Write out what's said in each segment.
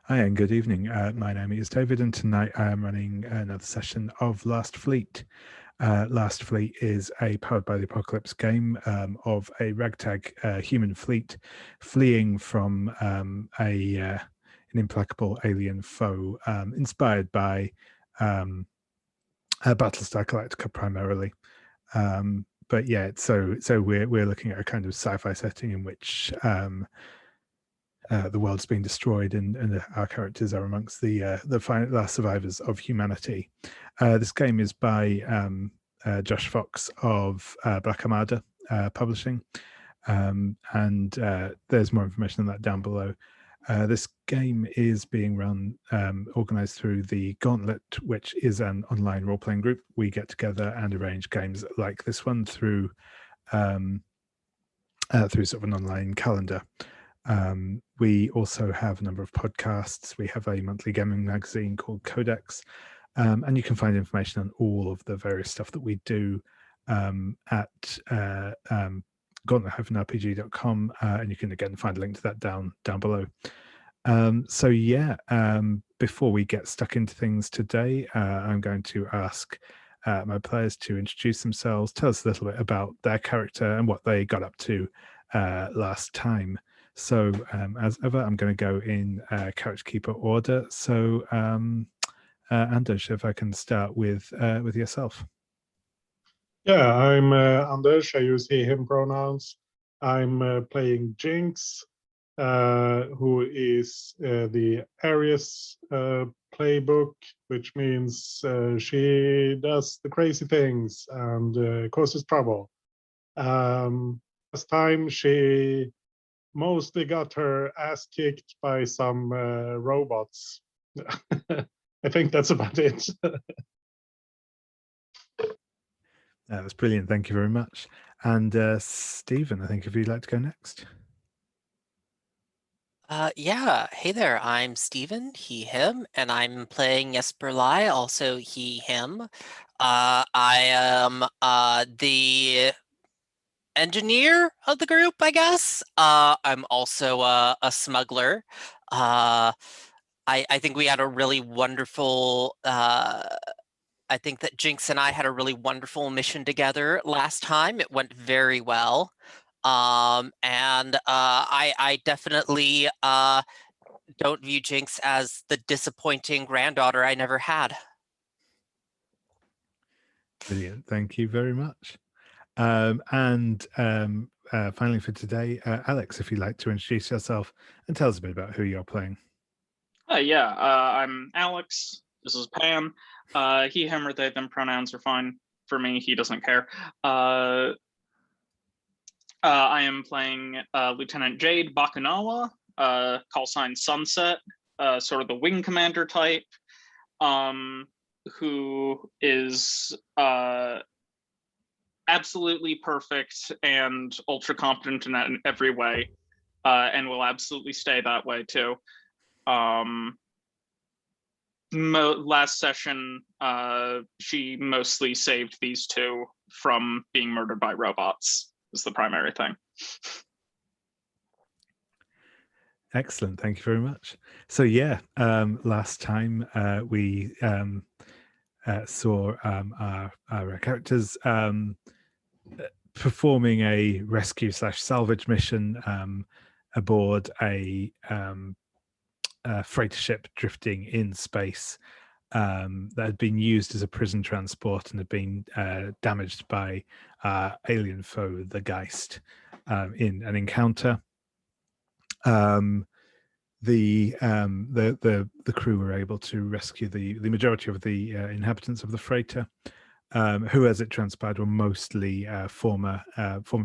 Hi and good evening. My name is David, and tonight I am running another session of Last Fleet. Last Fleet is a powered by the apocalypse game of a ragtag human fleet fleeing from an implacable alien foe, inspired by Battlestar Galactica primarily. But yeah, so we're looking at a kind of sci-fi setting in which the world's been destroyed, and our characters are amongst the last survivors of humanity. This game is by Josh Fox of Black Armada Publishing, and there's more information on that down below. This game is being run, organized through the Gauntlet, which is an online role-playing group. We get together and arrange games like this one through sort of an online calendar. We also have a number of podcasts. We have a monthly gaming magazine called Codex, and you can find information on all of the various stuff that we do at gauntlet-rpg.com, and you can again find a link to that down below. So yeah, before we get stuck into things today, I'm going to ask my players to introduce themselves, tell us a little bit about their character and what they got up to last time. So as ever, I'm going to go in character keeper order. So Anders, if I can start with yourself. Yeah, I'm Anders. I use he, him pronouns. I'm playing Jinx, who is the Aries playbook, which means she does the crazy things and causes trouble. Last time she mostly got her ass kicked by some robots. I think that's about it. That's brilliant. Thank you very much. And Stephen, I think if you'd like to go next. Yeah, hey there, I'm Steven, he, him, and I'm playing Jesper, also he, him. I am the engineer of the group, I guess. I'm also a smuggler. I think we had a really wonderful, I think that Jinx and I had a really wonderful mission together last time. It went very well. And I definitely don't view Jinx as the disappointing granddaughter I never had. Brilliant. Thank you very much. And finally for today, Alex, if you'd like to introduce yourself and tell us a bit about who you're playing. I'm Alex. This is Pam. He, him, or they, them pronouns are fine for me. He doesn't care. I am playing Lieutenant Jade Bakunawa, call sign Sunset, sort of the wing commander type, who is absolutely perfect and ultra competent in every way, and will absolutely stay that way too. Last session, she mostly saved these two from being murdered by robots, is the primary thing. Excellent. Thank you very much. So yeah, last time we saw our characters performing a rescue / salvage mission aboard a freighter ship drifting in space that had been used as a prison transport and had been damaged by alien foe, the Geist, in an encounter. The crew were able to rescue the majority of the inhabitants of the freighter, who, as it transpired, were mostly former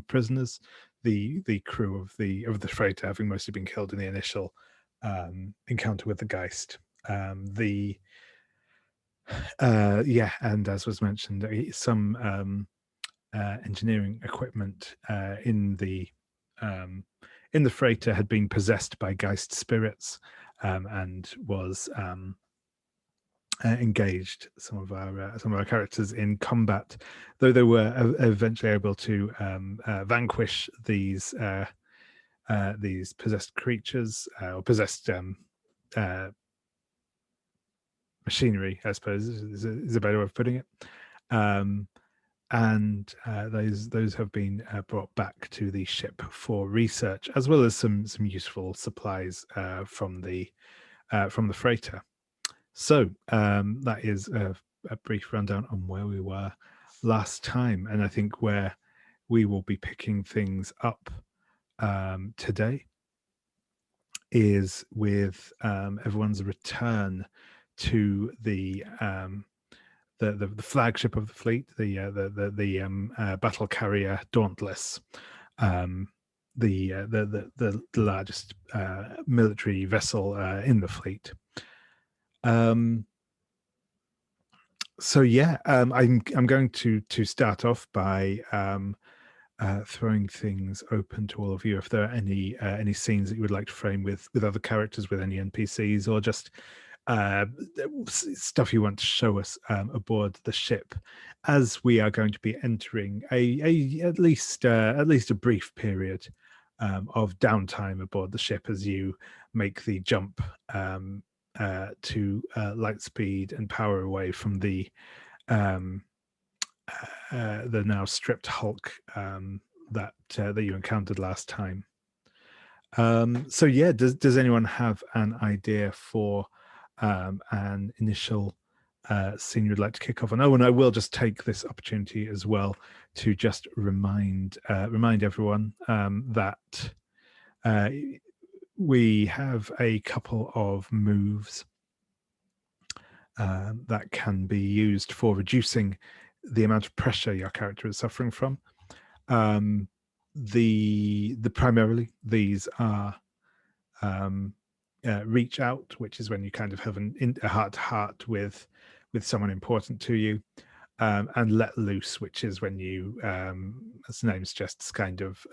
prisoners. The crew of the freighter having mostly been killed in the initial encounter with the Geist. And as was mentioned, some engineering equipment in the freighter had been possessed by Geist spirits, and was engaged some of our characters in combat, though they were eventually able to vanquish these possessed creatures or possessed machinery, I suppose is a better way of putting it. And those have been brought back to the ship for research, as well as some useful supplies from the freighter. So that is a brief rundown on where we were last time, and I think where we will be picking things up today is with everyone's return to the flagship of the fleet, the battle carrier Dauntless, the largest military vessel in the fleet. So yeah, I'm going to start off by throwing things open to all of you. If there are any scenes that you would like to frame with other characters, with any NPCs, or just stuff you want to show us aboard the ship, as we are going to be entering at least a brief period of downtime aboard the ship as you make the jump to light speed and power away from the now stripped Hulk that you encountered last time. So yeah, does anyone have an idea for an initial scene you'd like to kick off on? Oh, and I will just take this opportunity as well to just remind everyone that we have a couple of moves that can be used for reducing the amount of pressure your character is suffering from. Primarily these are reach out, which is when you kind of have a heart-to-heart with someone important to you, and let loose, which is when you, as the name suggests, kind of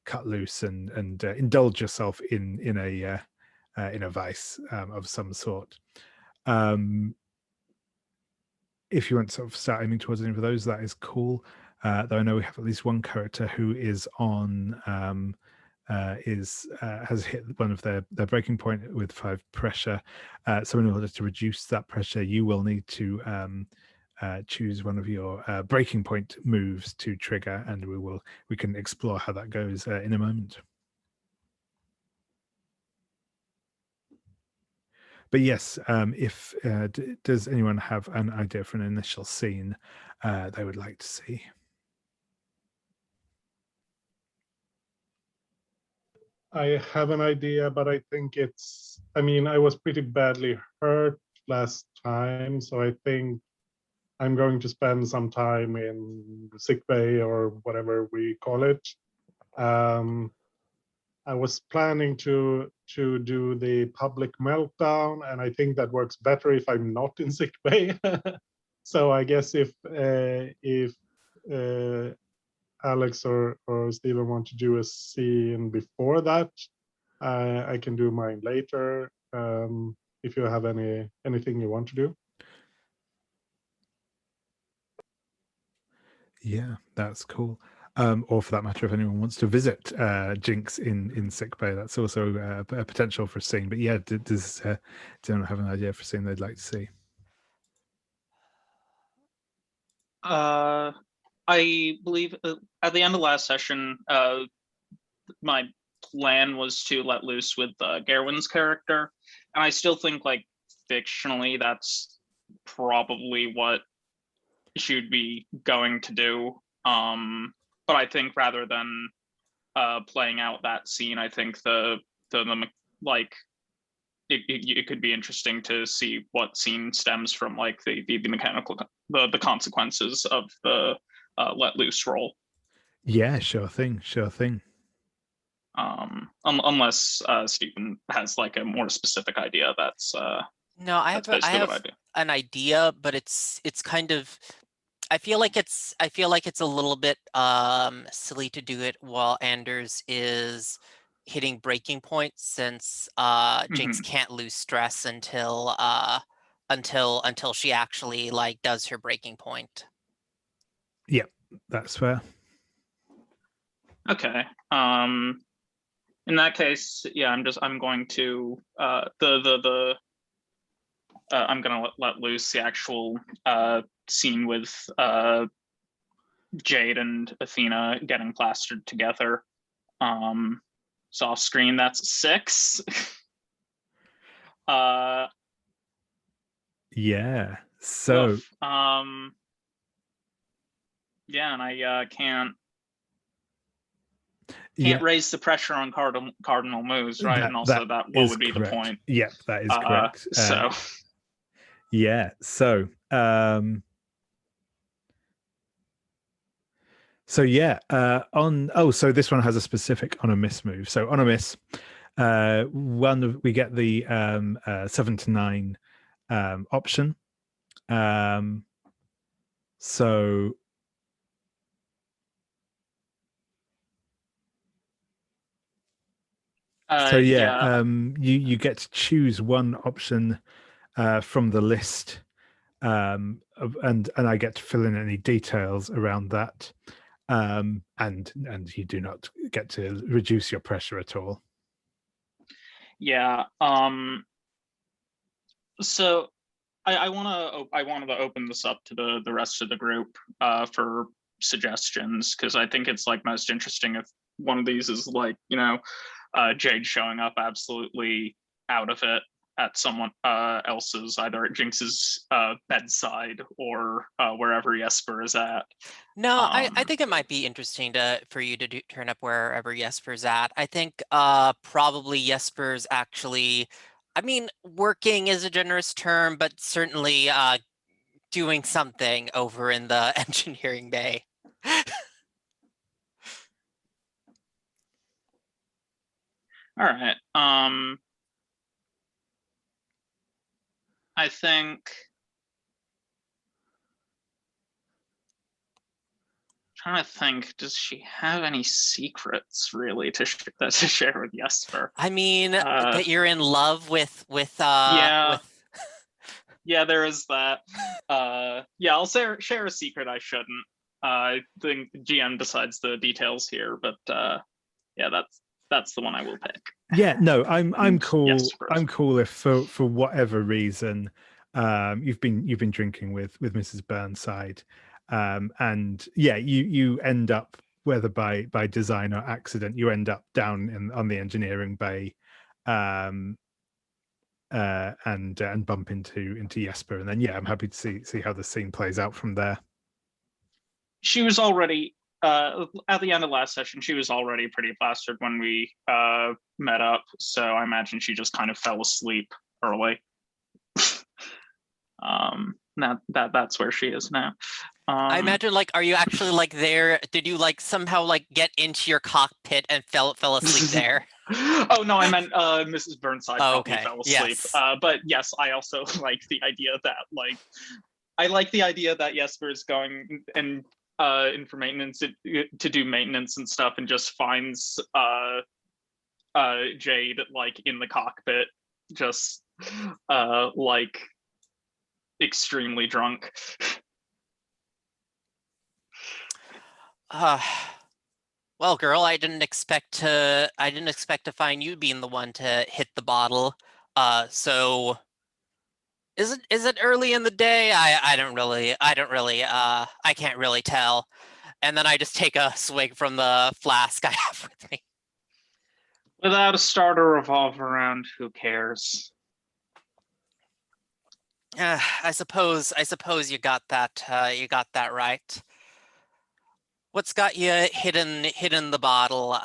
cut loose and indulge yourself in a vice of some sort. If you want to sort of start aiming towards any of those, that is cool. Though I know we have at least one character who is on has hit one of their breaking point with 5 pressure. So in order to reduce that pressure, you will need to choose one of your breaking point moves to trigger, and we can explore how that goes in a moment. But yes, if does anyone have an idea for an initial scene they would like to see? I have an idea, but I think I was pretty badly hurt last time, so I think I'm going to spend some time in sick bay or whatever we call it. I was planning to do the public meltdown, and I think that works better if I'm not in sick bay. So I guess if Alex or Steven want to do a scene before that, I can do mine later. If you have anything you want to do. Yeah, that's cool. Or for that matter, if anyone wants to visit Jinx in sickbay, that's also a potential for a scene. But yeah, does anyone have an idea for a scene they'd like to see? I believe at the end of last session, my plan was to let loose with Gerwin's character, and I still think, like, fictionally, that's probably what she would be going to do. But I think rather than playing out that scene, I think it could be interesting to see what scene stems from, like, the mechanical the consequences of the let loose roll. Yeah, sure thing. Unless Stephen has, like, a more specific idea. That's No, I have an idea, but it's kind of, I feel like it's a little bit silly to do it while Anders is hitting breaking points, since Jinx can't lose stress until she actually, like, does her breaking point. Yeah, that's fair. Okay. In that case, yeah, I'm going to I'm gonna let loose the actual scene with Jade and Athena getting plastered together. So off screen, that's 6. Yeah. So woof. Yeah, and I can't yeah, raise the pressure on cardinal moves, right? And also that what is would be correct. the point? Yep, that is correct. So yeah. So so yeah, so this one has a specific on a miss move. So on a miss, we get the 7 to 9 option. So yeah. You get to choose one option from the list, and I get to fill in any details around that, and you do not get to reduce your pressure at all. Yeah. So I wanted to open this up to the rest of the group for suggestions, because I think it's like most interesting if one of these is like, Jade showing up absolutely out of it at someone else's, either at Jinx's bedside or wherever Jesper is at. No, I think it might be interesting for you to turn up wherever Jesper's at. I think probably Jesper's actually, I mean, working is a generous term, but certainly doing something over in the engineering bay. All right. I think trying to think, does she have any secrets really to share with Jesper? I mean, that you're in love with yeah. with Yeah, there is that. Yeah, I'll share a secret I shouldn't. I think the GM decides the details here, but yeah, that's the one I will pick. Yeah, no, I'm cool. Yes, I'm cool if for whatever reason you've been drinking with Mrs. Burnside, and yeah, you end up, whether by design or accident, you end up down on the engineering bay, and bump into Jesper, and then yeah, I'm happy to see how the scene plays out from there. She was already at the end of last session. She was already pretty plastered when we met up, so I imagine she just kind of fell asleep early. That's where she is now. I imagine, like, are you actually like there? Did you like somehow like get into your cockpit and fell asleep there? Oh no, I meant Mrs. Burnside probably fell asleep. Yes. But yes, I also like the idea that Jesper is going and in for maintenance to do maintenance and stuff, and just finds Jade like in the cockpit, just like extremely drunk. Well, girl, I didn't expect to find you being the one to hit the bottle. So is it early in the day? I can't really tell. And then I just take a swig from the flask I have with me. Without a starter revolve around, who cares? I suppose you got that right. What's got you hidden the bottle?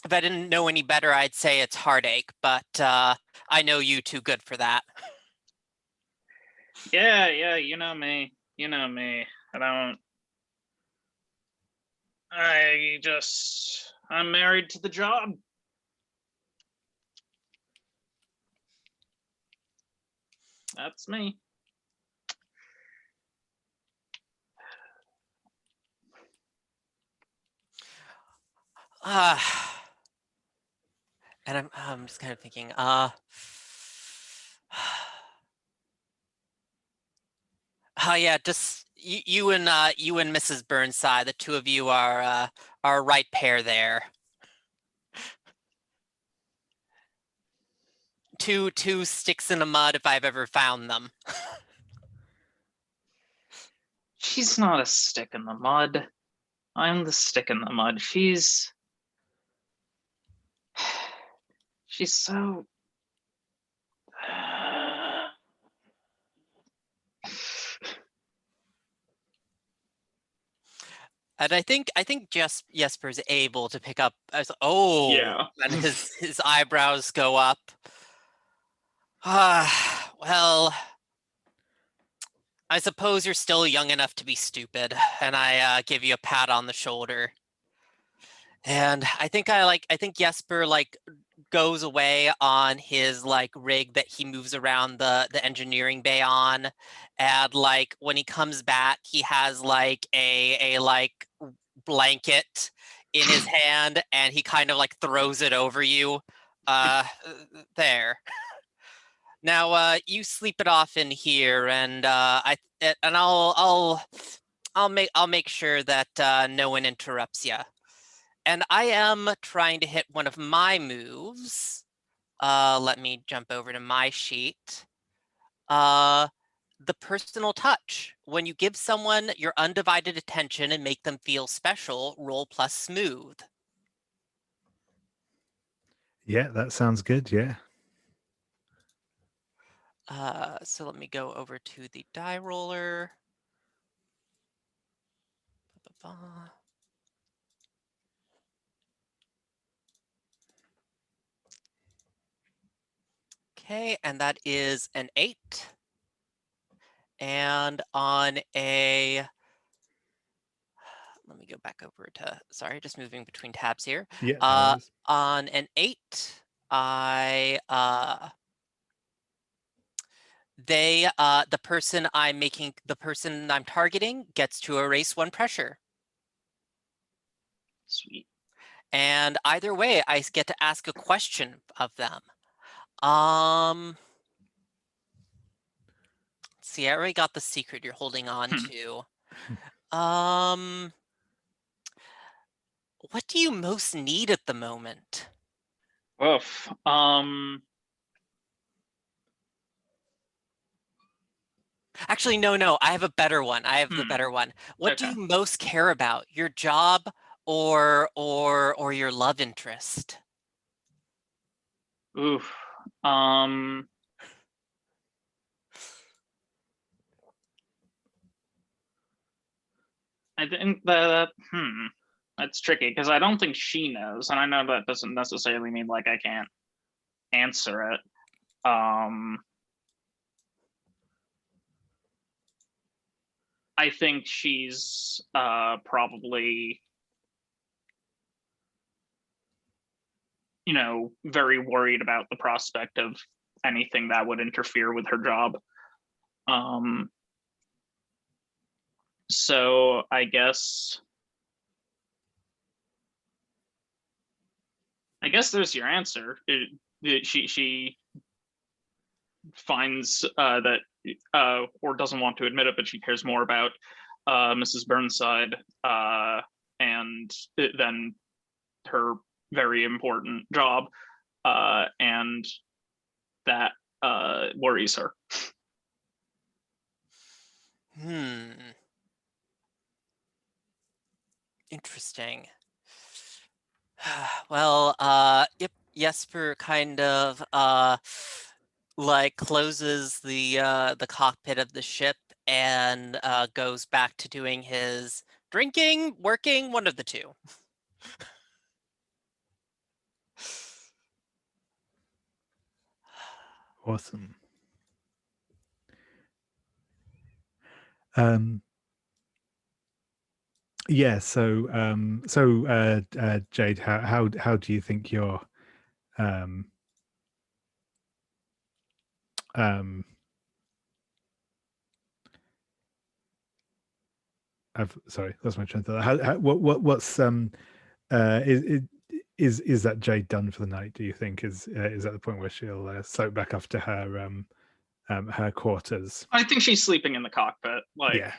If I didn't know any better, I'd say it's heartache, but I know you too good for that. Yeah, you know me. I'm married to the job. That's me. And I'm just kind of thinking, yeah, just you and Mrs. Burnside, the two of you are a right pair there. two sticks in the mud if I've ever found them. She's not a stick in the mud. I'm the stick in the mud. She's so And I think Jesper's able to pick up as Yeah. and his eyebrows go up. Well, I suppose you're still young enough to be stupid, and I give you a pat on the shoulder. And I think Jesper like goes away on his like rig that he moves around the engineering bay on, and like when he comes back, he has like a like blanket in his hand, and he kind of like throws it over you. There. Now you sleep it off in here, and I'll make sure that no one interrupts you. And I am trying to hit one of my moves. Let me jump over to my sheet. The personal touch. When you give someone your undivided attention and make them feel special, roll plus smooth. Yeah, that sounds good. Yeah. So let me go over to the die roller. Okay, and that is an 8. And on a, let me go back over to, sorry, just moving between tabs here. Yeah. No worries. On an 8, the person I'm targeting gets to erase 1 pressure. sweet. And either way, I get to ask a question of them. See, I already got the secret you're holding on to. What do you most need at the moment? Oof. Actually, no, I have a better one. I have the better one. What do Okay. you most care about? Your job or your love interest? Oof. I think that's tricky because I don't think she knows, and I know that doesn't necessarily mean like I can't answer it. I think she's probably, you know, very worried about the prospect of anything that would interfere with her job. So I guess there's your answer. She finds that or doesn't want to admit it, but she cares more about Mrs. Burnside and then her very important job, and that worries her. Interesting. Well, yep, Jesper kind of like closes the cockpit of the ship and goes back to doing his drinking, working, one of the two. Awesome. Yeah. So Jade, how do you think your sorry, that's my train of thought. What's is that Jade done for the night? Do you think is that the point where she'll slope back off to her quarters? I think she's sleeping in the cockpit. Like, Yeah.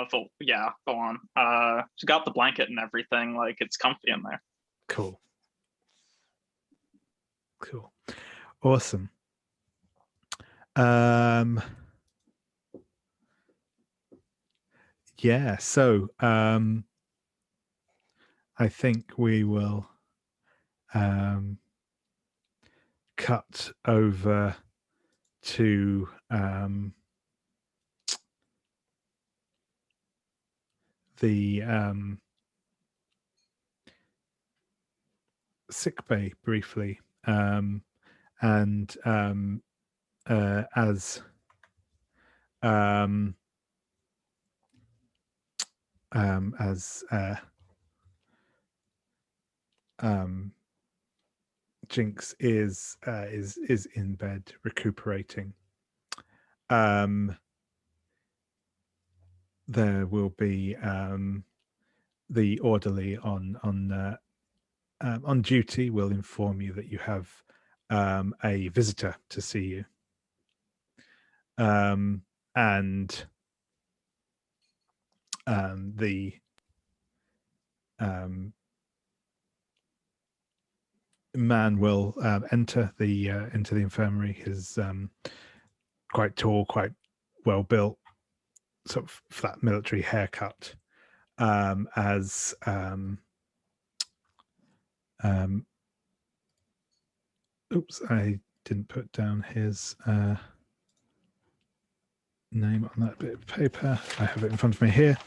Full on. She's got the blanket and everything. Like, it's comfy in there. Cool. Awesome. Yeah, so I think we will cut over to the sick bay briefly, and as Jinx is in bed recuperating. There will be the orderly on duty will inform you that you have a visitor to see you, and the man will enter the infirmary. He's quite tall, quite well built, sort of flat military haircut. Oops, I didn't put down his name on that bit of paper. I have it in front of me here.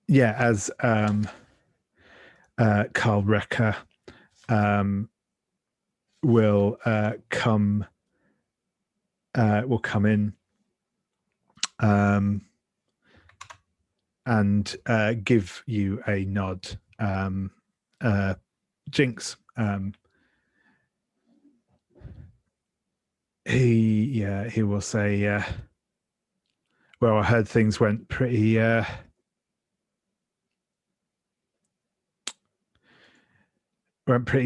Yeah, as Carl Recker will come in and give you a nod. Jinx, he will say, well, I heard things went pretty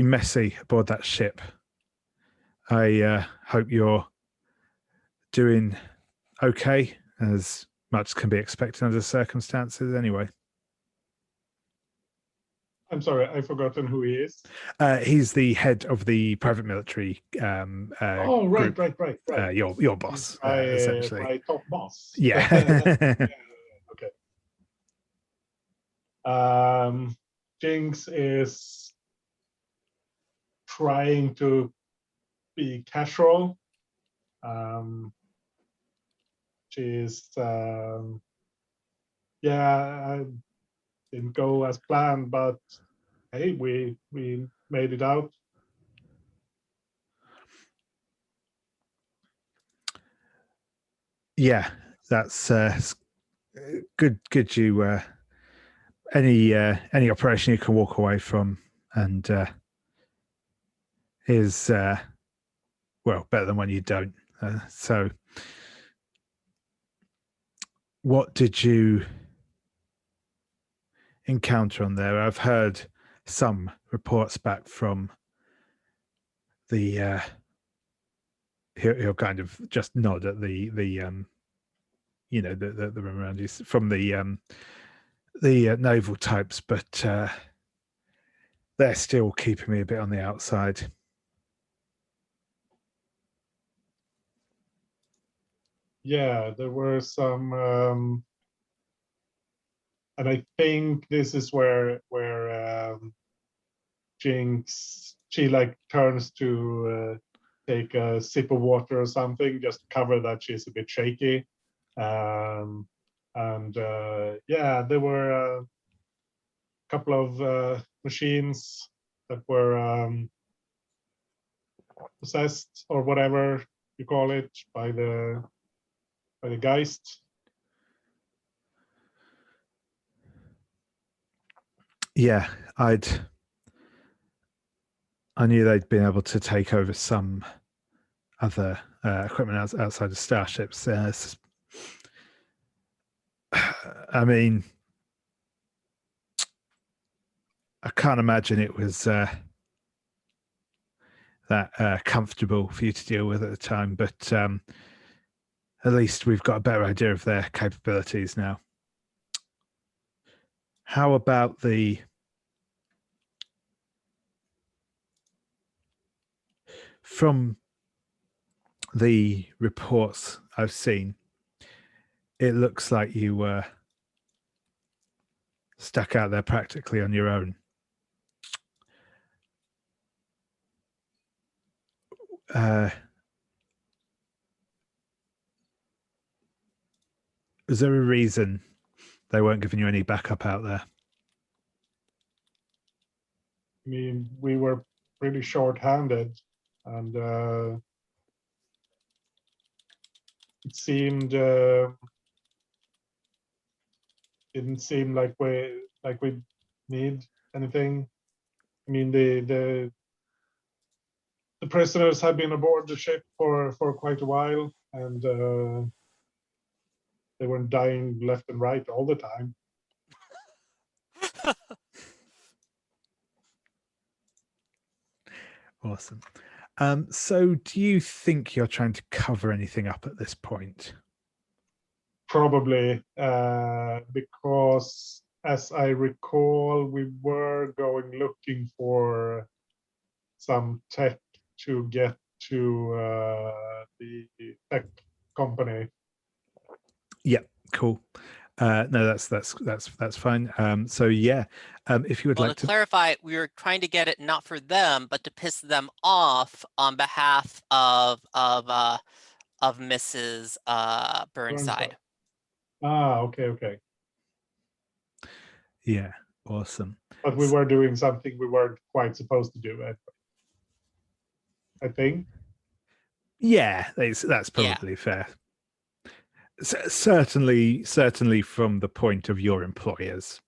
messy aboard that ship. I hope you're doing okay, as much can be expected under the circumstances anyway. I'm sorry, I've forgotten who he is. He's the head of the private military Oh, right, group. right. Your boss, essentially. My top boss. Yeah. Okay. Jinx is trying to be casual. She's I didn't go as planned, but hey, we made it out. Yeah, that's good. You any operation you can walk away from, and is well better than when you don't. So, what did you encounter on there? I've heard some reports back from the. He'll kind of just nod at the room around you from the naval types, but they're still keeping me a bit on the outside. Yeah, there were some, and I think this is where Jinx, she like turns to take a sip of water or something, just to cover that she's a bit shaky. Yeah, there were a couple of machines that were possessed, or whatever you call it, by the Geist. Yeah, I knew they'd been able to take over some other equipment outside of starships. I mean, I can't imagine it was that comfortable for you to deal with at the time, but at least we've got a better idea of their capabilities now. How about the from the reports I've seen, it looks like you were stuck out there practically on your own. Is there a reason they weren't giving you any backup out there? I mean, we were pretty short-handed, and it seemed didn't seem like we need anything. I mean, the prisoners had been aboard the ship for quite a while, and they weren't dying left and right all the time. Awesome. So do you think you're trying to cover anything up at this point? Probably, because as I recall, we were going looking for some tech to get to the tech company. Yeah, cool. No, that's fine. So yeah, if you would Well, like to clarify, we were trying to get it not for them, but to piss them off on behalf of Mrs. Burnside. Okay. Yeah, awesome. But we were doing something we weren't quite supposed to do, I think. Yeah, that's probably fair. Certainly from the point of your employers.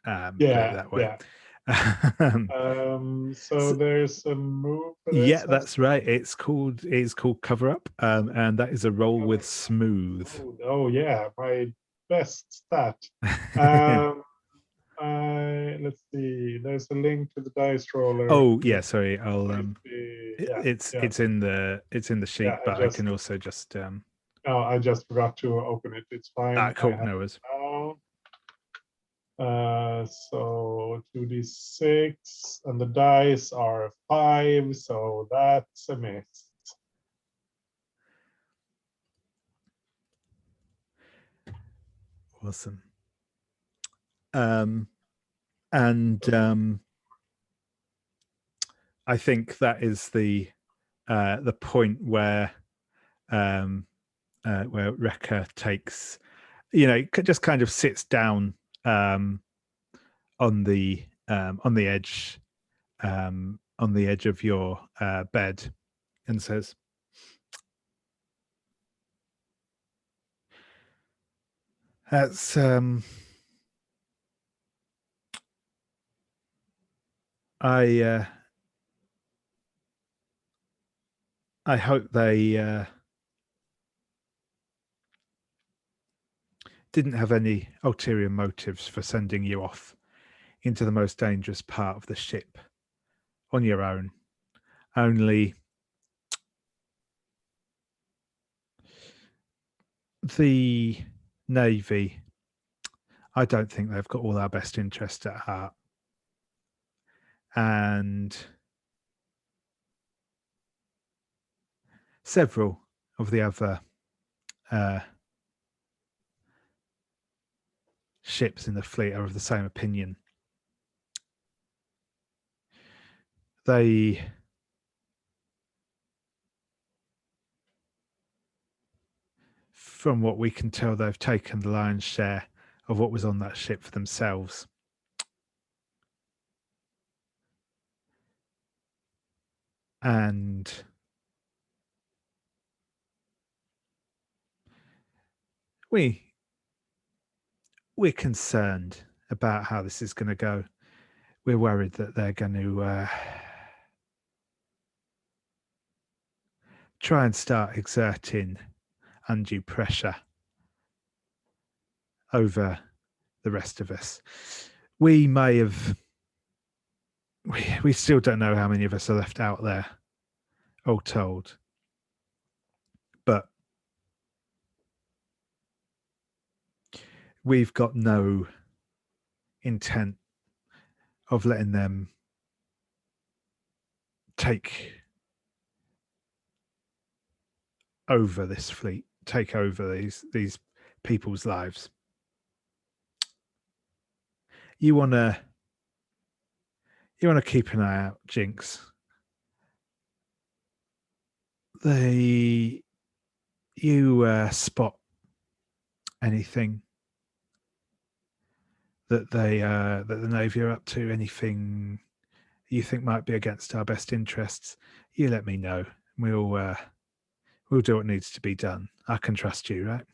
Put it that way. So there's a move for this. Yeah, that's right. It's called Cover Up, and that is a roll with Smooth. Oh yeah, my best stat. Let's see. There's a link to the dice roller. Oh yeah, sorry. I'll it's in the sheet, Yeah, but I can also just No, I just forgot to open it. It's fine. cool. No worries. So 2d6, and the dice are 5, so that's a miss. Awesome. I think that is the point where Rekka takes, just kind of sits down on the edge of your bed and says, "That's I hope they didn't have any ulterior motives for sending you off into the most dangerous part of the ship on your own. Only the Navy, I don't think they've got all our best interest at heart. And several of the other ships in the fleet are of the same opinion. They from what we can tell, they've taken the lion's share of what was on that ship for themselves. And we're concerned about how this is going to go. We're worried that they're going to try and start exerting undue pressure over the rest of us. We may have, we still don't know how many of us are left out there, all told. But we've got no intent of letting them take over this fleet, take over these people's lives. You wanna keep an eye out, Jinx. You spot anything that that the Navy are up to, anything you think might be against our best interests, you let me know. We'll do what needs to be done. I can trust you, right?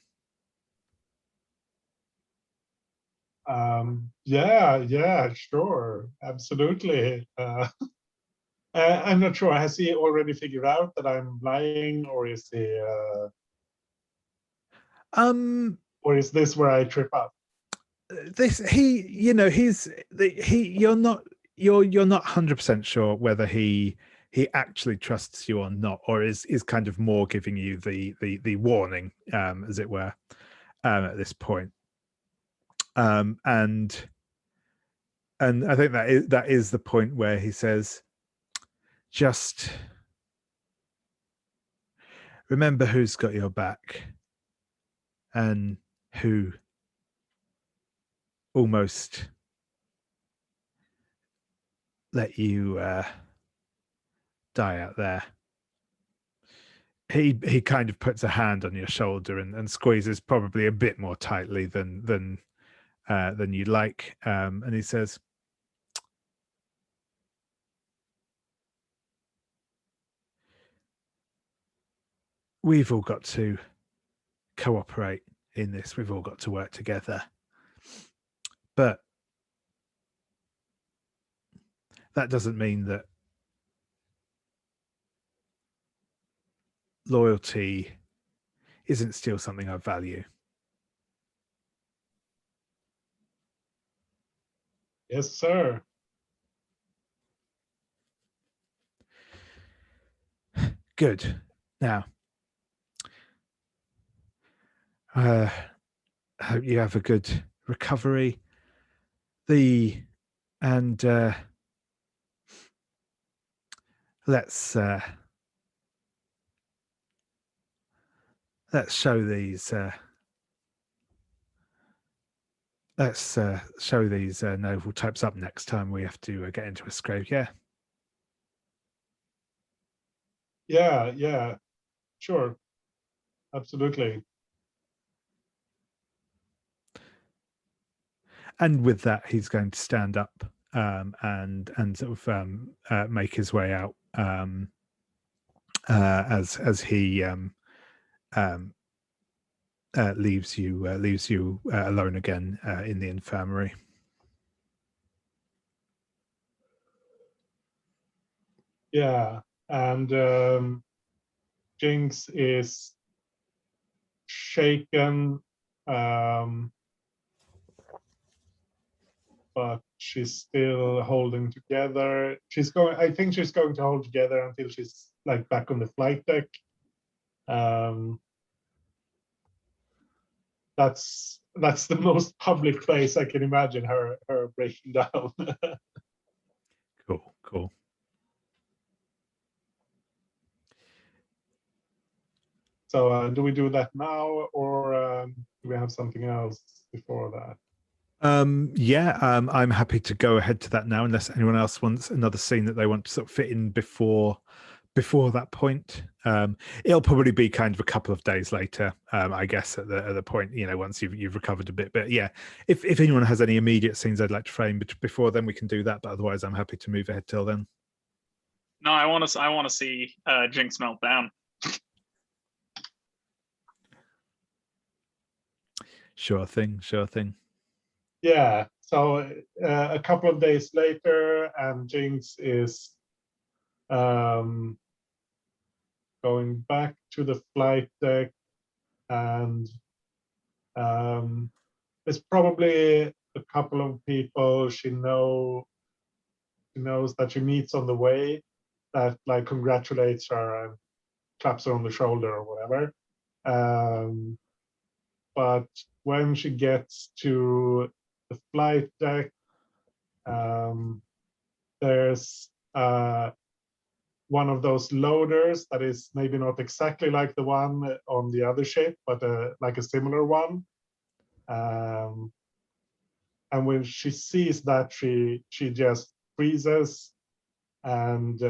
Yeah, sure, absolutely. I'm not sure. Has he already figured out that I'm lying, or is he? Or is this where I trip up? You're not 100% sure whether he actually trusts you or not, or is kind of more giving you the warning, as it were, at this point. And I think that is the point where he says, just remember who's got your back and who almost let you die out there. He kind of puts a hand on your shoulder and squeezes probably a bit more tightly than you'd like, and he says, we've all got to cooperate in this. We've all got to work together. But that doesn't mean that loyalty isn't still something I value. Yes, sir. Good. Now, I hope you have a good recovery. Let's show these. Let's show these naval types up next time we have to get into a scrape. Yeah. Yeah, sure, absolutely. And with that, he's going to stand up and sort of make his way out as he leaves you alone again in the infirmary. Yeah, and Jinx is shaken, but she's still holding together. I think she's going to hold together until she's like back on the flight deck. That's the most public place I can imagine her breaking down. Cool. So do we do that now, or do we have something else before that? I'm happy to go ahead to that now, unless anyone else wants another scene that they want to sort of fit in before that point. It'll probably be kind of a couple of days later, I guess, at the point, once you've recovered a bit. But yeah, if anyone has any immediate scenes they'd like to frame before then, we can do that. But otherwise, I'm happy to move ahead till then. No, I want to see Jinx melt down. Sure thing. Yeah. So a couple of days later, and Jinx is going back to the flight deck, and there's probably a couple of people she knows that she meets on the way that like congratulates her and claps her on the shoulder or whatever. But when she gets to the flight deck, there's one of those loaders that is maybe not exactly like the one on the other ship, but like a similar one. And when she sees that, she just freezes. And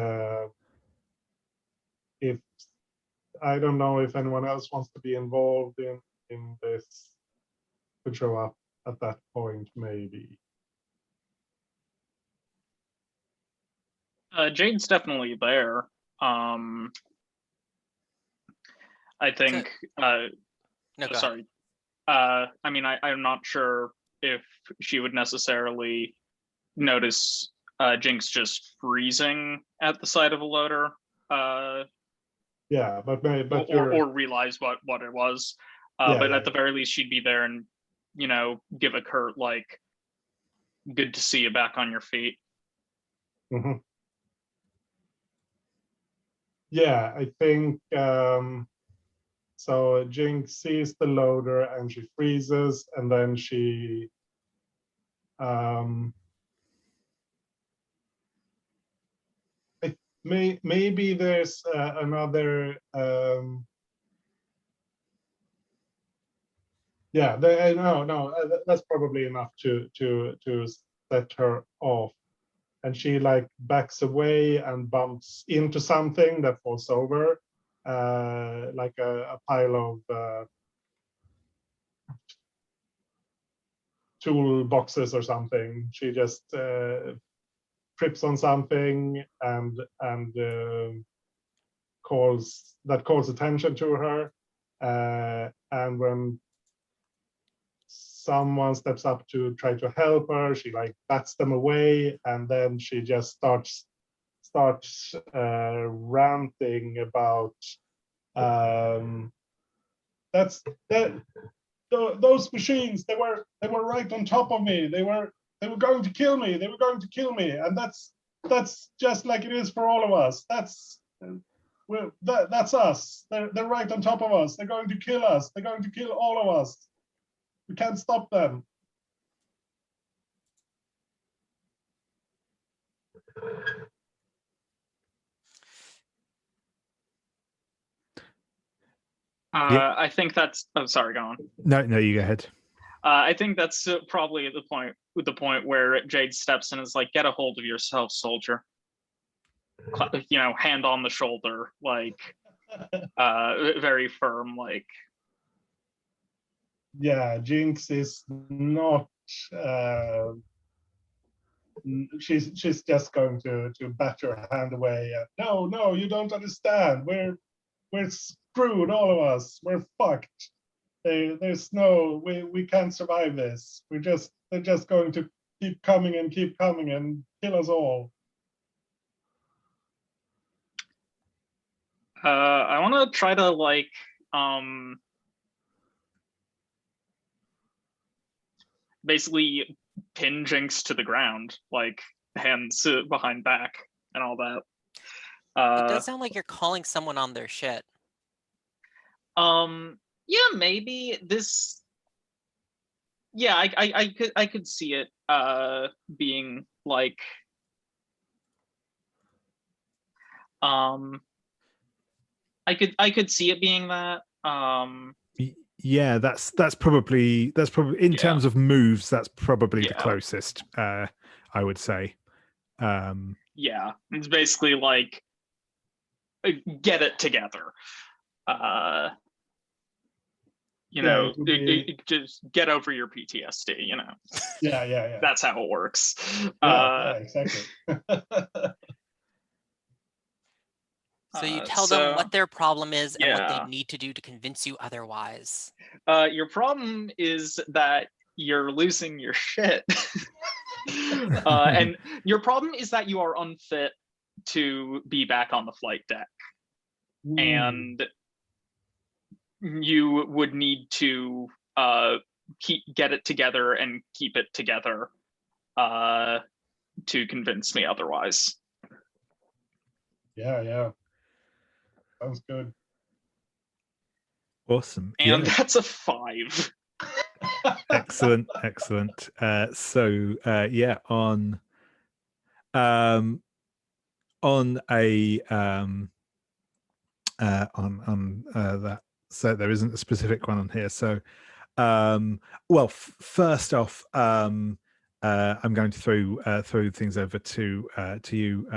if I don't know if anyone else wants to be involved in this, could show up at that point, maybe. Jade's definitely there. I think. No, go sorry. I mean, I'm not sure if she would necessarily notice Jinx just freezing at the side of a loader. Yeah, but or realize what it was. But at the very least, she'd be there and, you know, give a curt like, "Good to see you back on your feet." Mm-hmm. Yeah, I think so. Jinx sees the loader and she freezes, and then she maybe there's another yeah, no, that's probably enough to set her off. And she like backs away and bumps into something that falls over, like a pile of tool boxes or something. She just trips on something and calls attention to her. And when someone steps up to try to help her, she like bats them away, and then she just starts ranting about those machines. They were right on top of me. They were going to kill me. They were going to kill me, and that's just like it is for all of us. That's us. They're right on top of us. They're going to kill us. They're going to kill all of us. We can't stop them. I think that's. Oh, sorry, go on. No, you go ahead. I think that's probably at the point where Jade steps in and is like, "Get a hold of yourself, soldier." You know, hand on the shoulder, like very firm, like. Yeah, Jinx is not. She's just going to bat her hand away. No, you don't understand. We're screwed, all of us. We're fucked. There's no. We can't survive this. They're just going to keep coming and kill us all. I want to try to like basically pin Jinx to the ground, like hands behind back and all that. It does sound like you're calling someone on their shit. Yeah, maybe this. Yeah, I could see it being like I could see it being that. Yeah, that's probably in terms of moves, that's probably the Yeah. closest, I would say. Yeah, it's basically like get it together. You Yeah, know, it would be- just get over your PTSD, you know. Yeah. That's how it works. Yeah, exactly. So you tell them what their problem is and what yeah. they need to do to convince you otherwise. Your problem is that you're losing your shit. And your problem is that you are unfit to be back on the flight deck. And you would need to get it together and keep it together to convince me otherwise. Yeah. Sounds good. Awesome. And yeah. that's a 5. Excellent. So yeah, on on a on that. So there isn't a specific one on here. So, well, first off, I'm going to throw things over to you,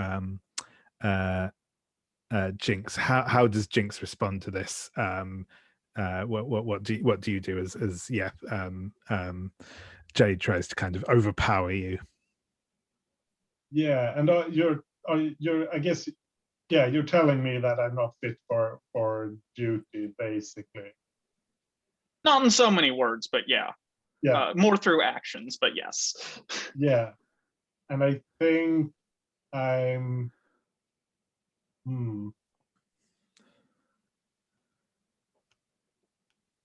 Jinx. How does Jinx respond to this? What do you do as Jade tries to kind of overpower you? Yeah, and you're I guess, yeah, you're telling me that I'm not fit for duty, basically. Not in so many words, but yeah. Yeah. More through actions, but yes. Yeah, and I think I'm.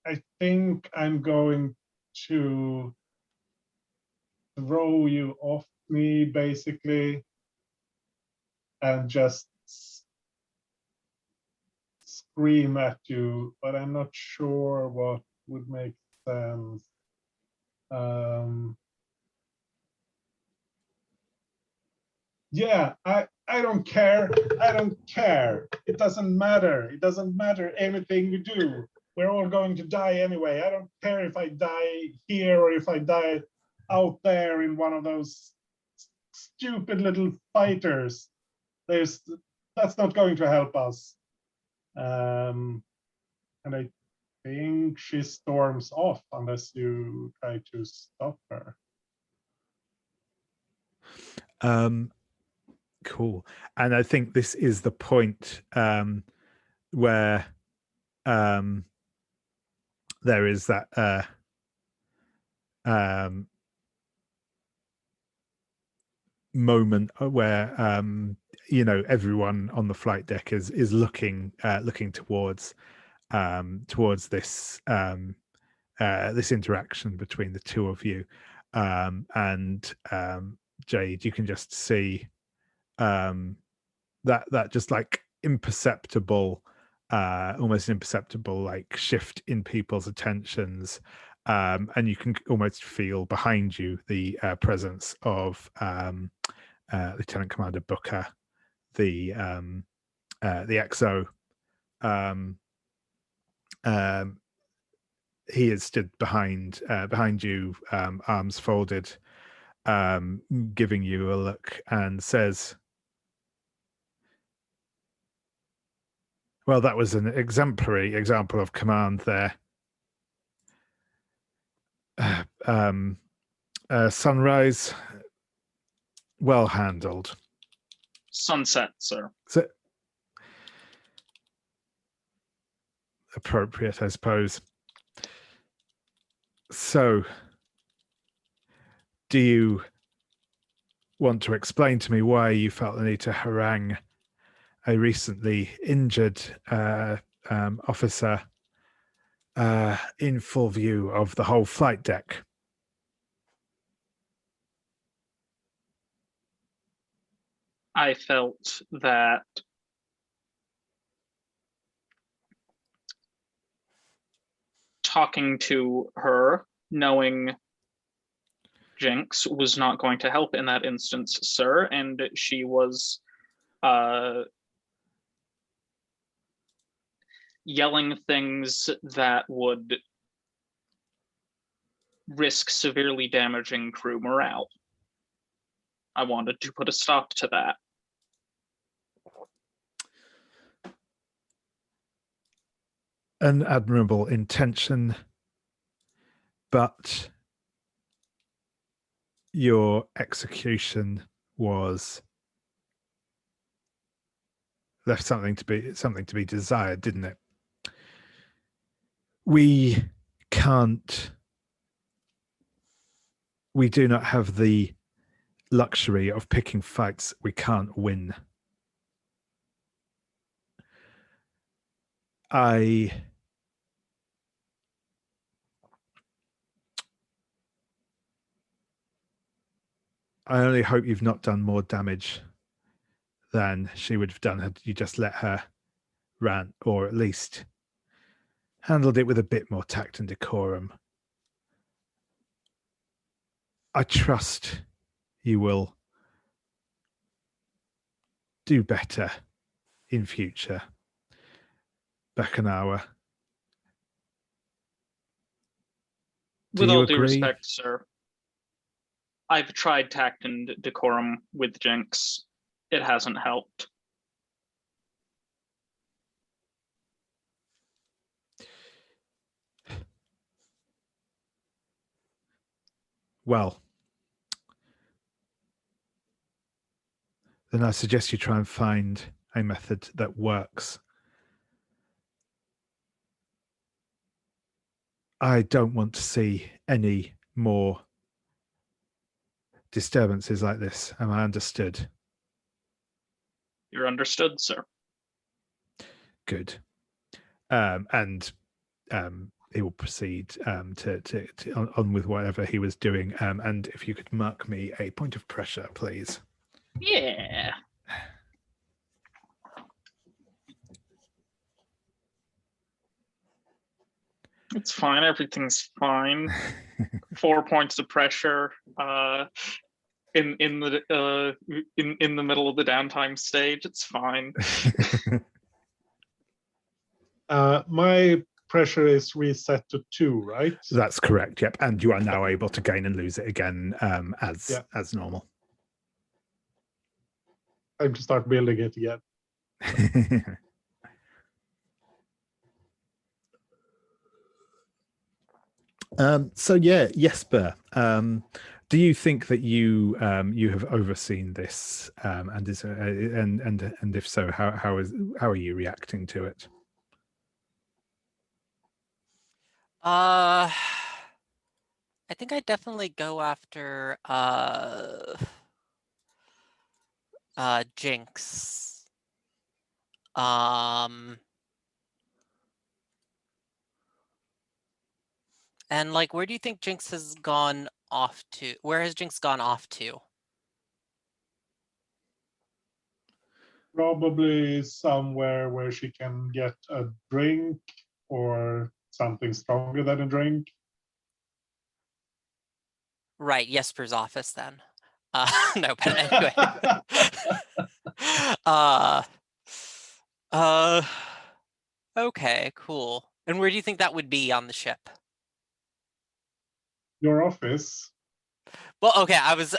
I think I'm going to throw you off me, basically, and just scream at you, but I'm not sure what would make sense. Yeah, I don't care. I don't care. It doesn't matter. It doesn't matter anything we do. We're all going to die anyway. I don't care if I die here or if I die out there in one of those stupid little fighters. That's not going to help us. And I think she storms off unless you try to stop her. Cool. And I think this is the point where there is that moment where everyone on the flight deck is looking towards this this interaction between the two of you, and Jade, you can just see that just like imperceptible, almost imperceptible like shift in people's attentions, and you can almost feel behind you the presence of Lieutenant Commander Booker, the XO. He is stood behind you, arms folded, giving you a look, and says, "Well, that was an exemplary example of command there. Sunrise, well handled. Sunset, sir. So, appropriate, I suppose. So, do you want to explain to me why you felt the need to harangue a recently injured officer in full view of the whole flight deck?" I felt that talking to her, knowing Jinx, was not going to help in that instance, sir, and she was yelling things that would risk severely damaging crew morale. I wanted to put a stop to that. An admirable intention, but your execution was left something to be desired, didn't it? We do not have the luxury of picking fights we can't win. I only hope you've not done more damage than she would have done had you just let her rant, or at least handled it with a bit more tact and decorum. I trust you will do better in future, Bacchanauer. Do With you all due agree? respect, sir, I've tried tact and decorum with Jinx. It hasn't helped. Well, then I suggest you try and find a method that works. I don't want to see any more disturbances like this. Am I understood? You're understood, sir. Good. And he will proceed to on with whatever he was doing. And if you could mark me a point of pressure, please. Yeah. It's fine. Everything's fine. 4 points of pressure. In the middle of the downtime stage, it's fine. My pressure is reset to 2, right? That's correct. Yep, and you are now able to gain and lose it again as normal. Time to start building it again. So yeah, Jesper, do you think that you have overseen this, and is and if so, how are you reacting to it? I think I definitely go after Jinx. And like, where do you think Jinx has gone off to? Where has Jinx gone off to? Probably somewhere where she can get a drink or something stronger than a drink. Right, Jesper's office then. No, but anyway. Okay, cool. And where do you think that would be on the ship? Your office. Well, okay, I was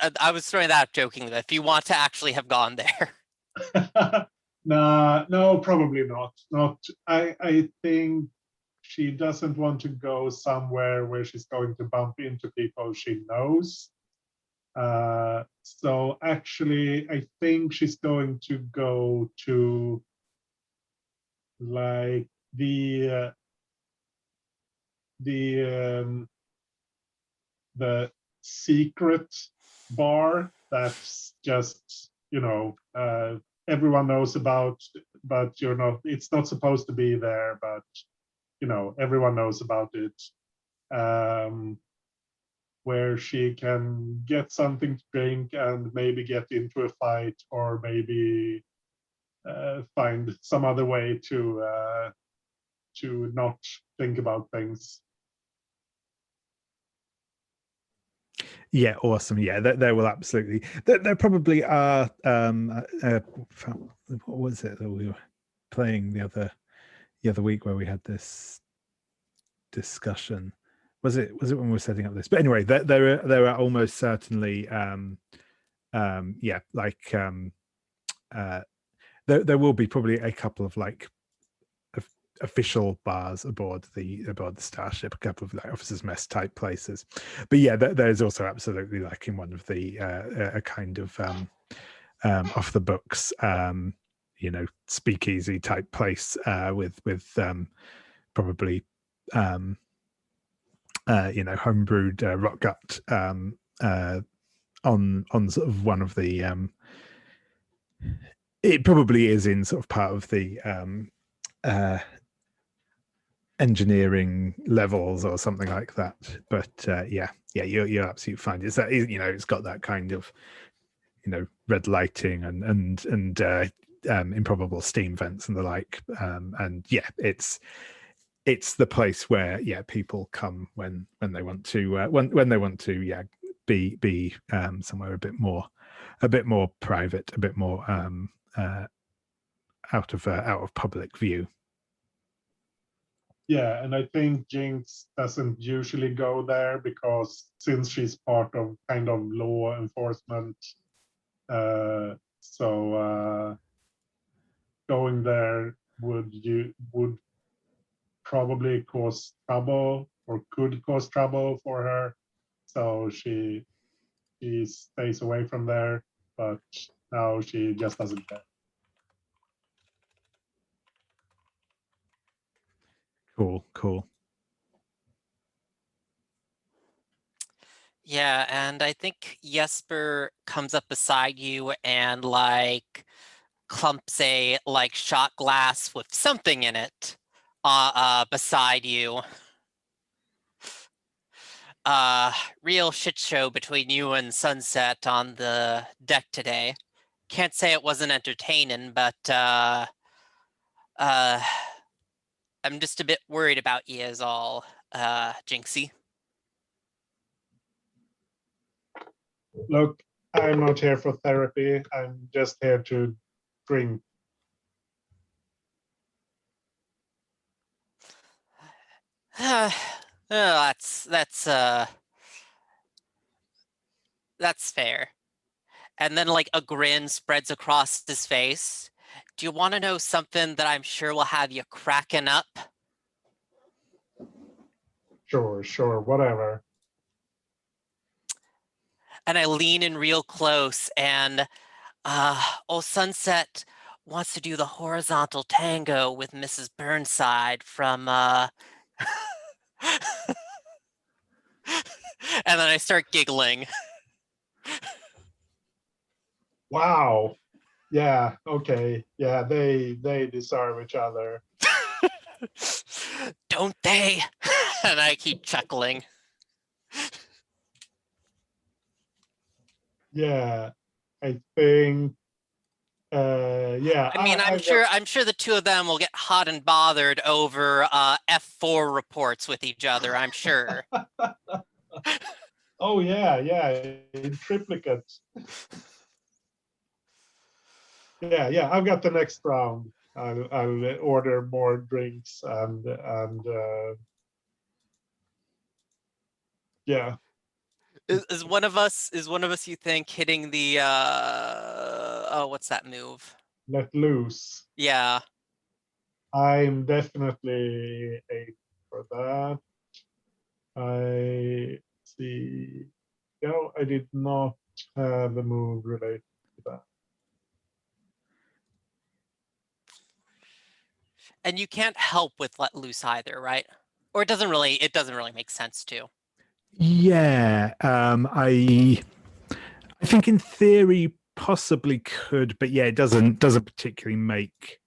throwing that out jokingly. If you want to actually have gone there. No, probably not. I think she doesn't want to go somewhere where she's going to bump into people she knows. So actually, I think she's going to go to like the secret bar that's just, everyone knows about, but it's not supposed to be there, but everyone knows about it, where she can get something to drink and maybe get into a fight, or maybe find some other way to not think about things. Yeah, awesome. Yeah, there will absolutely. There probably are. What was it that we were playing the other week where we had this discussion? Was it when we were setting up this? But anyway, there are almost certainly. There will be probably a couple of like official bars aboard the starship, a couple of like officers' mess type places, but yeah, there's also absolutely like in one of the a kind of off the books speakeasy type place with probably homebrewed rock gut on sort of one of the it probably is in sort of part of the engineering levels or something like that, but you're absolutely fine. It's that, it's got that kind of red lighting and improbable steam vents and the like, and yeah, it's the place where people come when they want to when they want to be somewhere a bit more private, a bit more out of public view. Yeah, and I think Jinx doesn't usually go there because since she's part of kind of law enforcement, so going there would probably cause trouble or could cause trouble for her. So she stays away from there, but now she just doesn't care. Cool. Yeah, and I think Jesper comes up beside you and like clumps a like shot glass with something in it beside you. Real shit show between you and Sunset on the deck today. Can't say it wasn't entertaining, but I'm just a bit worried about you is all, Jinxie. Look, I'm not here for therapy. I'm just here to drink. That's fair. And then like a grin spreads across his face. Do you want to know something that I'm sure will have you cracking up? Sure, whatever. And I lean in real close and old Sunset wants to do the horizontal tango with Mrs. Burnside from and then I start giggling. Wow. Yeah, okay. Yeah, they deserve each other. Don't they? And I keep chuckling. Yeah, I think yeah. I mean, I'm sure the two of them will get hot and bothered over F4 reports with each other, I'm sure. Oh yeah, in triplicate. Yeah, I've got the next round. I'll order more drinks and yeah. Is one of us you think hitting the oh, what's that move? Let loose. Yeah. I'm definitely a for that. I see. No, I did not have a move related to that. And you can't help with let loose either, right? Or it doesn't really make sense to. Yeah, I think in theory possibly could, but yeah, it doesn't particularly make.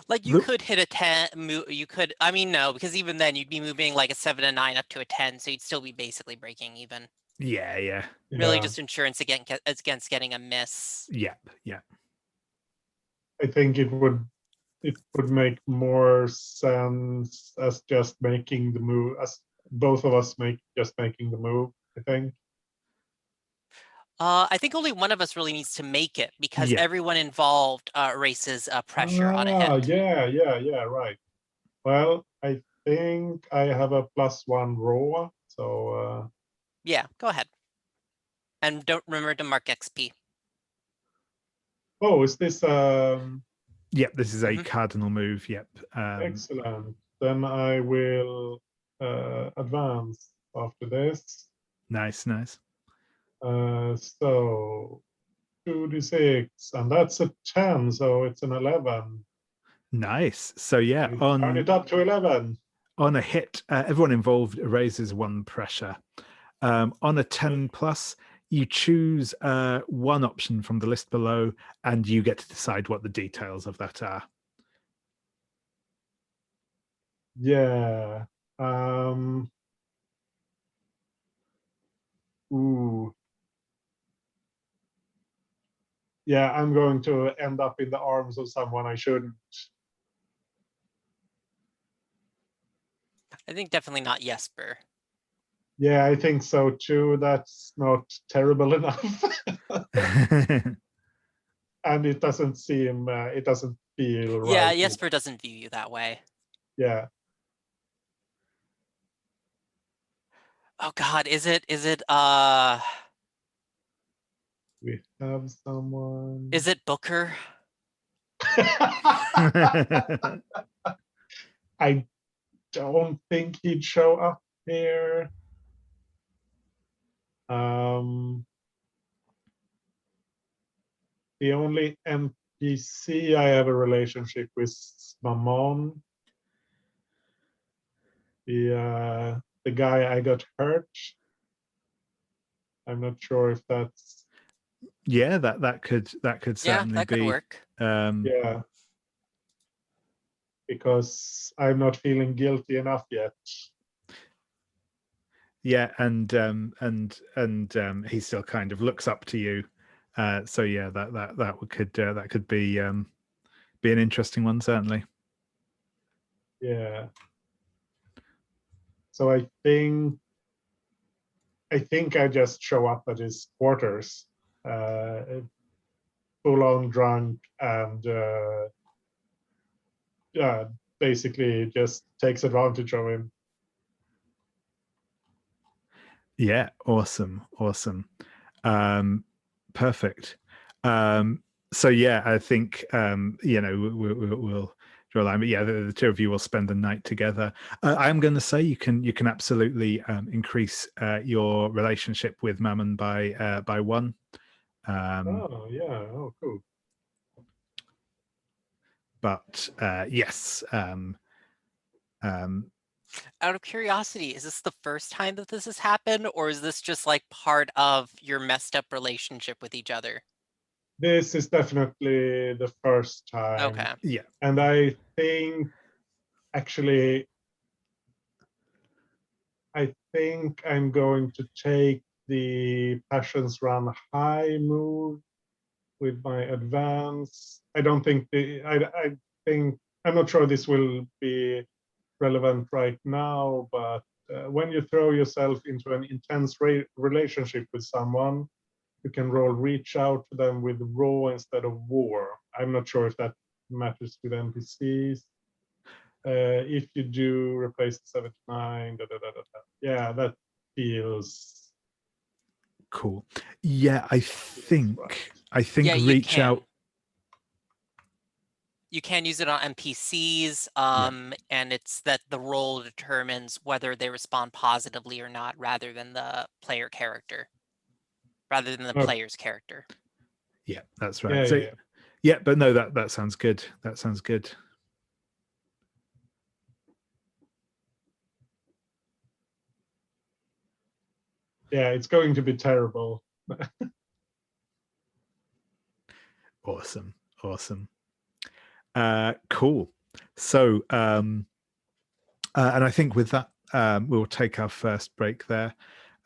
Like you could hit a 10 move. You could. I mean, no, because even then you'd be moving like a 7 and 9 up to a 10, so you'd still be basically breaking even. Yeah. Really, just insurance against getting a miss. Yeah. I think it would make more sense as just making the move, as both of us making the move, I think. I think only one of us really needs to make it because everyone involved raises pressure on a hit. Yeah, right. Well, I think I have a +1 raw, so yeah, go ahead. And don't remember to mark XP. oh, is this Yep, this is a cardinal move. Yep. Excellent. Then I will advance after this. Nice. So 2d6, and that's a 10, so it's an 11. Nice. So yeah, Turn it up to 11. On a hit, everyone involved raises 1 pressure. On a 10 plus, you choose one option from the list below, and you get to decide what the details of that are. Yeah. Ooh. Yeah, I'm going to end up in the arms of someone I shouldn't. I think definitely not Jesper. Yeah, I think so too. That's not terrible enough. And it doesn't seem, it doesn't feel right. Yeah, either. Jesper doesn't view you that way. Yeah. Oh God, is it We have someone. is it Booker? I don't think he'd show up here. The only NPC I have a relationship with is Mammon. The guy I got hurt. I'm not sure if that's Yeah, that could Yeah, certainly that could be. work. yeah. Because I'm not feeling guilty enough yet. Yeah, and he still kind of looks up to you. So yeah, that could be an interesting one, certainly. Yeah. So I think I just show up at his quarters, full on drunk, and yeah, basically just takes advantage of him. Yeah, awesome. Perfect. So yeah, I think we'll draw a line, but yeah, the two of you will spend the night together. I'm going to say you can absolutely increase your relationship with Mammon by 1. Oh yeah, oh cool. But yes. Out of curiosity, is this the first time that this has happened, or is this just like part of your messed up relationship with each other? This is definitely the first time. Okay. Yeah. And I think actually I'm going to take the Passions Run High move with my advance. I don't think I think I'm not sure this will be relevant right now, but when you throw yourself into an intense relationship with someone, you can roll reach out to them with raw instead of war. I'm not sure if that matters with NPCs. If you do, replace the 79. Yeah, that feels Cool. Yeah, I think Yeah, you reach can. out. You can use it on NPCs, and it's that the roll determines whether they respond positively or not, rather than the player character, rather than the player's character. Yeah, that's right. Yeah, but no, that sounds good. That sounds good. Yeah, it's going to be terrible. Awesome. Cool. So and I think with that we'll take our first break there.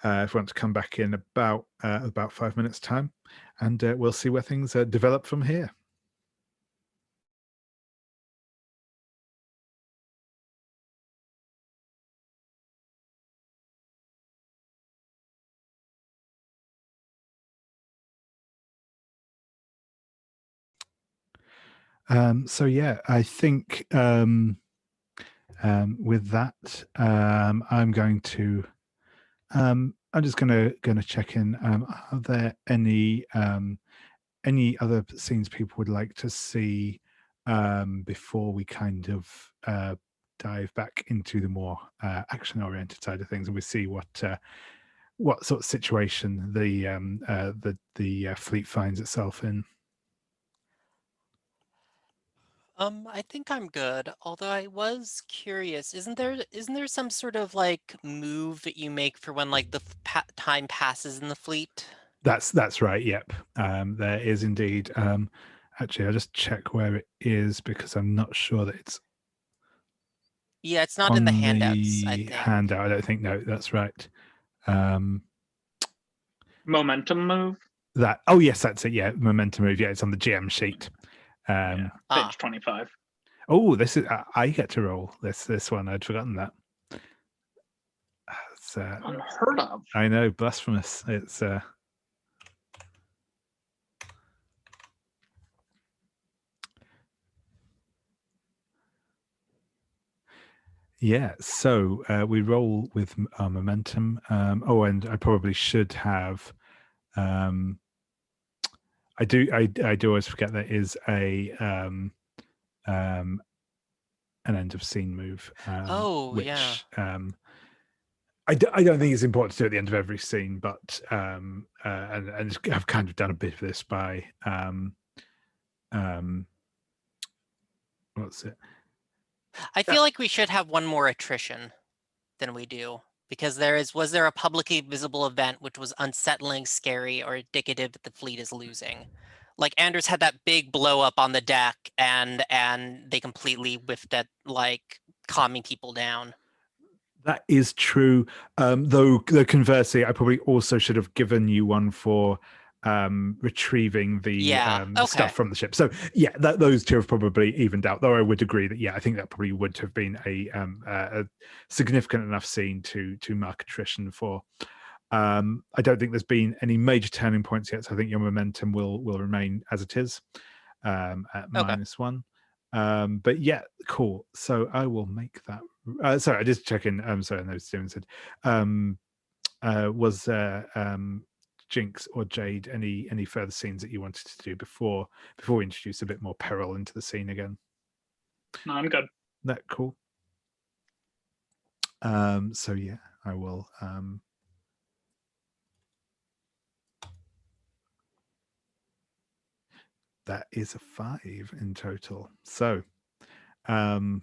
If we want to come back in about 5 minutes time, and we'll see where things develop from here. So yeah, I think with that, I'm going to I'm just gonna check in. Are there any other scenes people would like to see before we kind of dive back into the more action-oriented side of things, and we see what sort of situation the fleet finds itself in? I think I'm good. Although I was curious, isn't there some sort of like move that you make for when like the time passes in the fleet? That's right. Yep. There is indeed. Actually, I'll just check where it is because I'm not sure that it's. Yeah, it's not in the handouts, I think. Handout. I don't think. No, that's right. Momentum move. Oh yes, that's it. Yeah, momentum move. Yeah, it's on the GM sheet. Page 25. Oh, this is. I get to roll this one. I'd forgotten that. It's Unheard of. I know, blasphemous. It's Yeah, so we roll with our momentum. Oh, and I probably should have. I do always forget there is an end of scene move. Oh, which yeah. I don't think it's important to do at the end of every scene, but and I've kind of done a bit of this by what's it? I feel like we should have one more attrition than we do, because was there a publicly visible event which was unsettling, scary, or indicative that the fleet is losing? Like Anders had that big blow up on the deck, and they completely whiffed at like calming people down. That is true. Though conversely, I probably also should have given you one for retrieving the Okay. stuff from the ship. So yeah, those two have probably evened out. Though I would agree that I think that probably would have been a significant enough scene to mark attrition for. I don't think there's been any major turning points yet, so I think your momentum will remain as it is at -1. But yeah, cool. So I will make that. Sorry, I just check in. Sorry, I know Steven said, was Jinx or Jade any further scenes that you wanted to do before we introduce a bit more peril into the scene again? No, I'm good. That cool. So yeah, I will. That is a 5 in total. So, the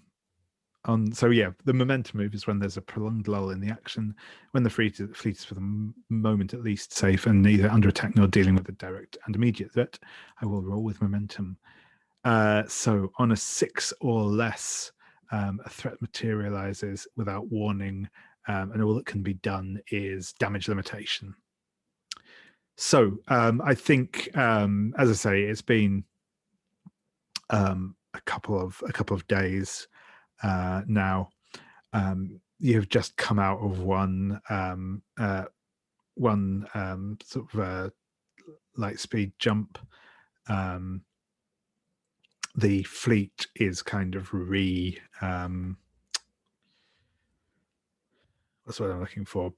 momentum move is when there's a prolonged lull in the action, when the fleet is for the moment at least safe and neither under attack nor dealing with a direct and immediate threat. I will roll with momentum. So on a 6 or less, a threat materializes without warning, and all that can be done is damage limitation. So I think, as I say, it's been a couple of days now. You have just come out of one sort of light speed jump. The fleet is kind of what's what I'm looking for?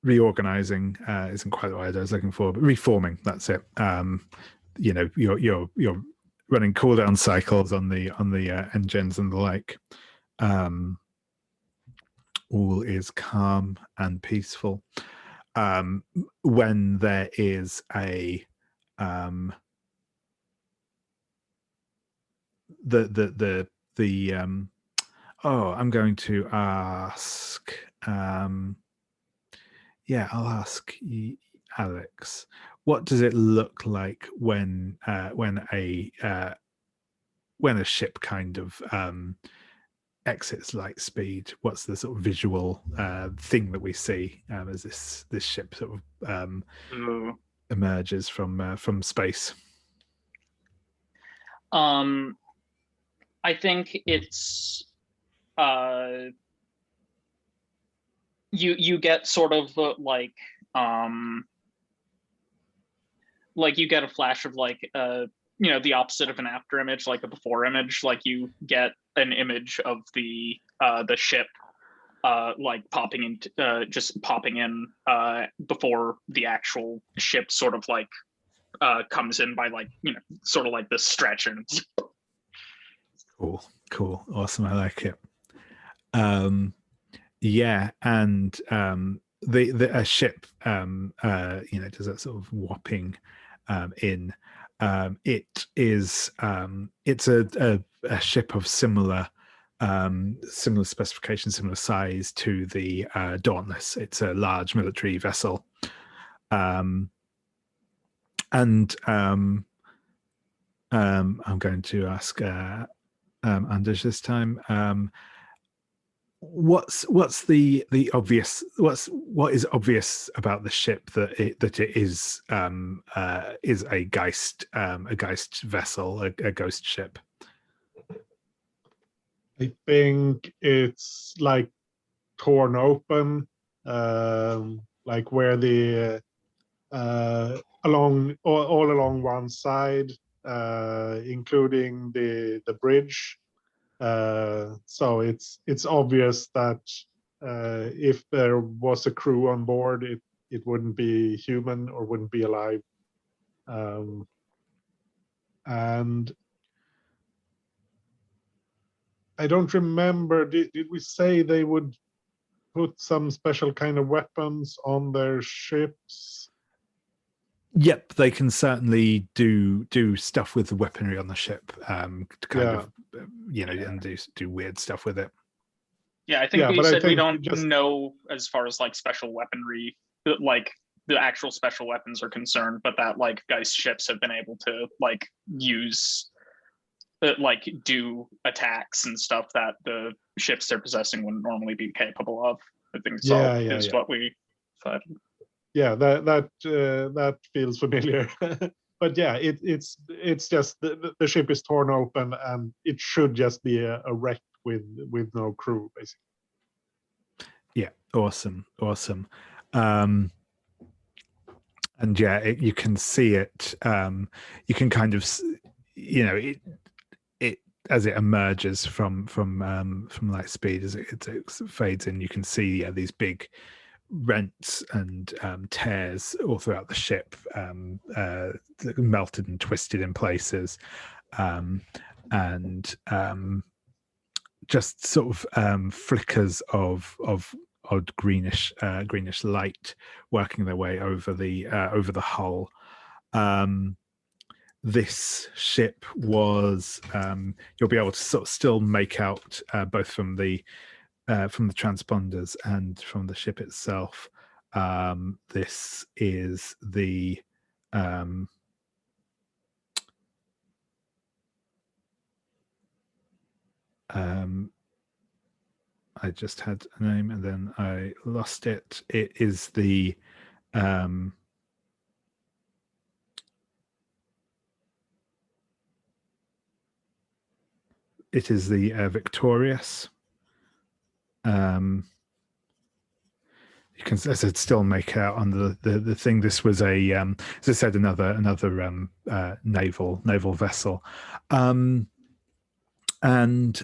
Reorganizing isn't quite the word I was looking for, but reforming. That's it. You're running cooldown cycles on the engines and the like. All is calm and peaceful. When there is a I'm going to ask. I'll ask Alex. What does it look like when a ship kind of exits light speed? What's the sort of visual thing that we see as this ship sort of emerges from space? I think it's you get sort of like you get a flash of like the opposite of an after image, like a before image. Like you get an image of the ship like popping in before the actual ship sort of like comes in by like sort of like this stretch and cool, awesome. I like it. And a ship does that sort of whopping in. It is it's a ship of similar specification, similar size to the Dauntless. It's a large military vessel, and I'm going to ask Anders this time. What's the obvious? What is obvious about the ship that it is a Geist vessel, a ghost ship? I think it's like torn open, like where the all along one side, including the bridge. So it's obvious that if there was a crew on board, it wouldn't be human or wouldn't be alive. And I don't remember, did we say they would put some special kind of weapons on their ships? Yep, they can certainly do stuff with the weaponry on the ship, to kind of, and do weird stuff with it. Yeah, I think Yeah, we but I said we think don't just- know as far as like special weaponry, like the actual special weapons are concerned, but that like Geist ships have been able to like use, like do attacks and stuff that the ships they're possessing wouldn't normally be capable of. I think so is what we thought. Yeah, that feels familiar. But yeah, it's just the ship is torn open and it should just be a wreck with no crew, basically. Yeah, awesome. And yeah, you can see it. You can kind of, it as it emerges from light speed, as it fades in. You can see these big rents and tears all throughout the ship, melted and twisted in places, and just sort of flickers of odd greenish light working their way over the hull. This ship was, you'll be able to sort of still make out, both from the transponders and from the ship itself. This is the I just had a name and then I lost it. It is the Victorious. You can, as I said, still make out on the thing. This was a, as I said, another naval vessel, and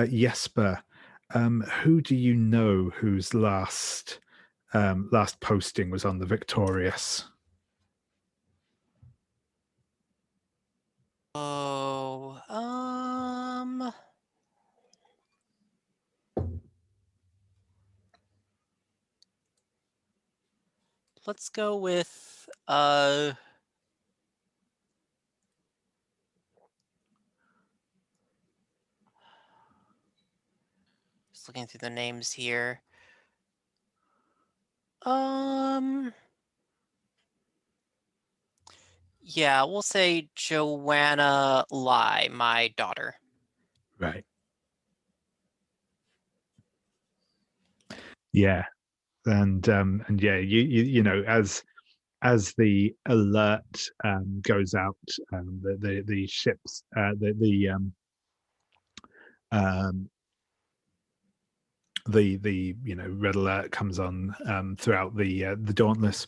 Jesper, who do you know whose last posting was on the Victorious? Oh, let's go with just looking through the names here. Yeah, we'll say Joanna Lai, my daughter. Right. Yeah. And yeah, you know, as the alert goes out, the ships, the red alert comes on throughout the Dauntless.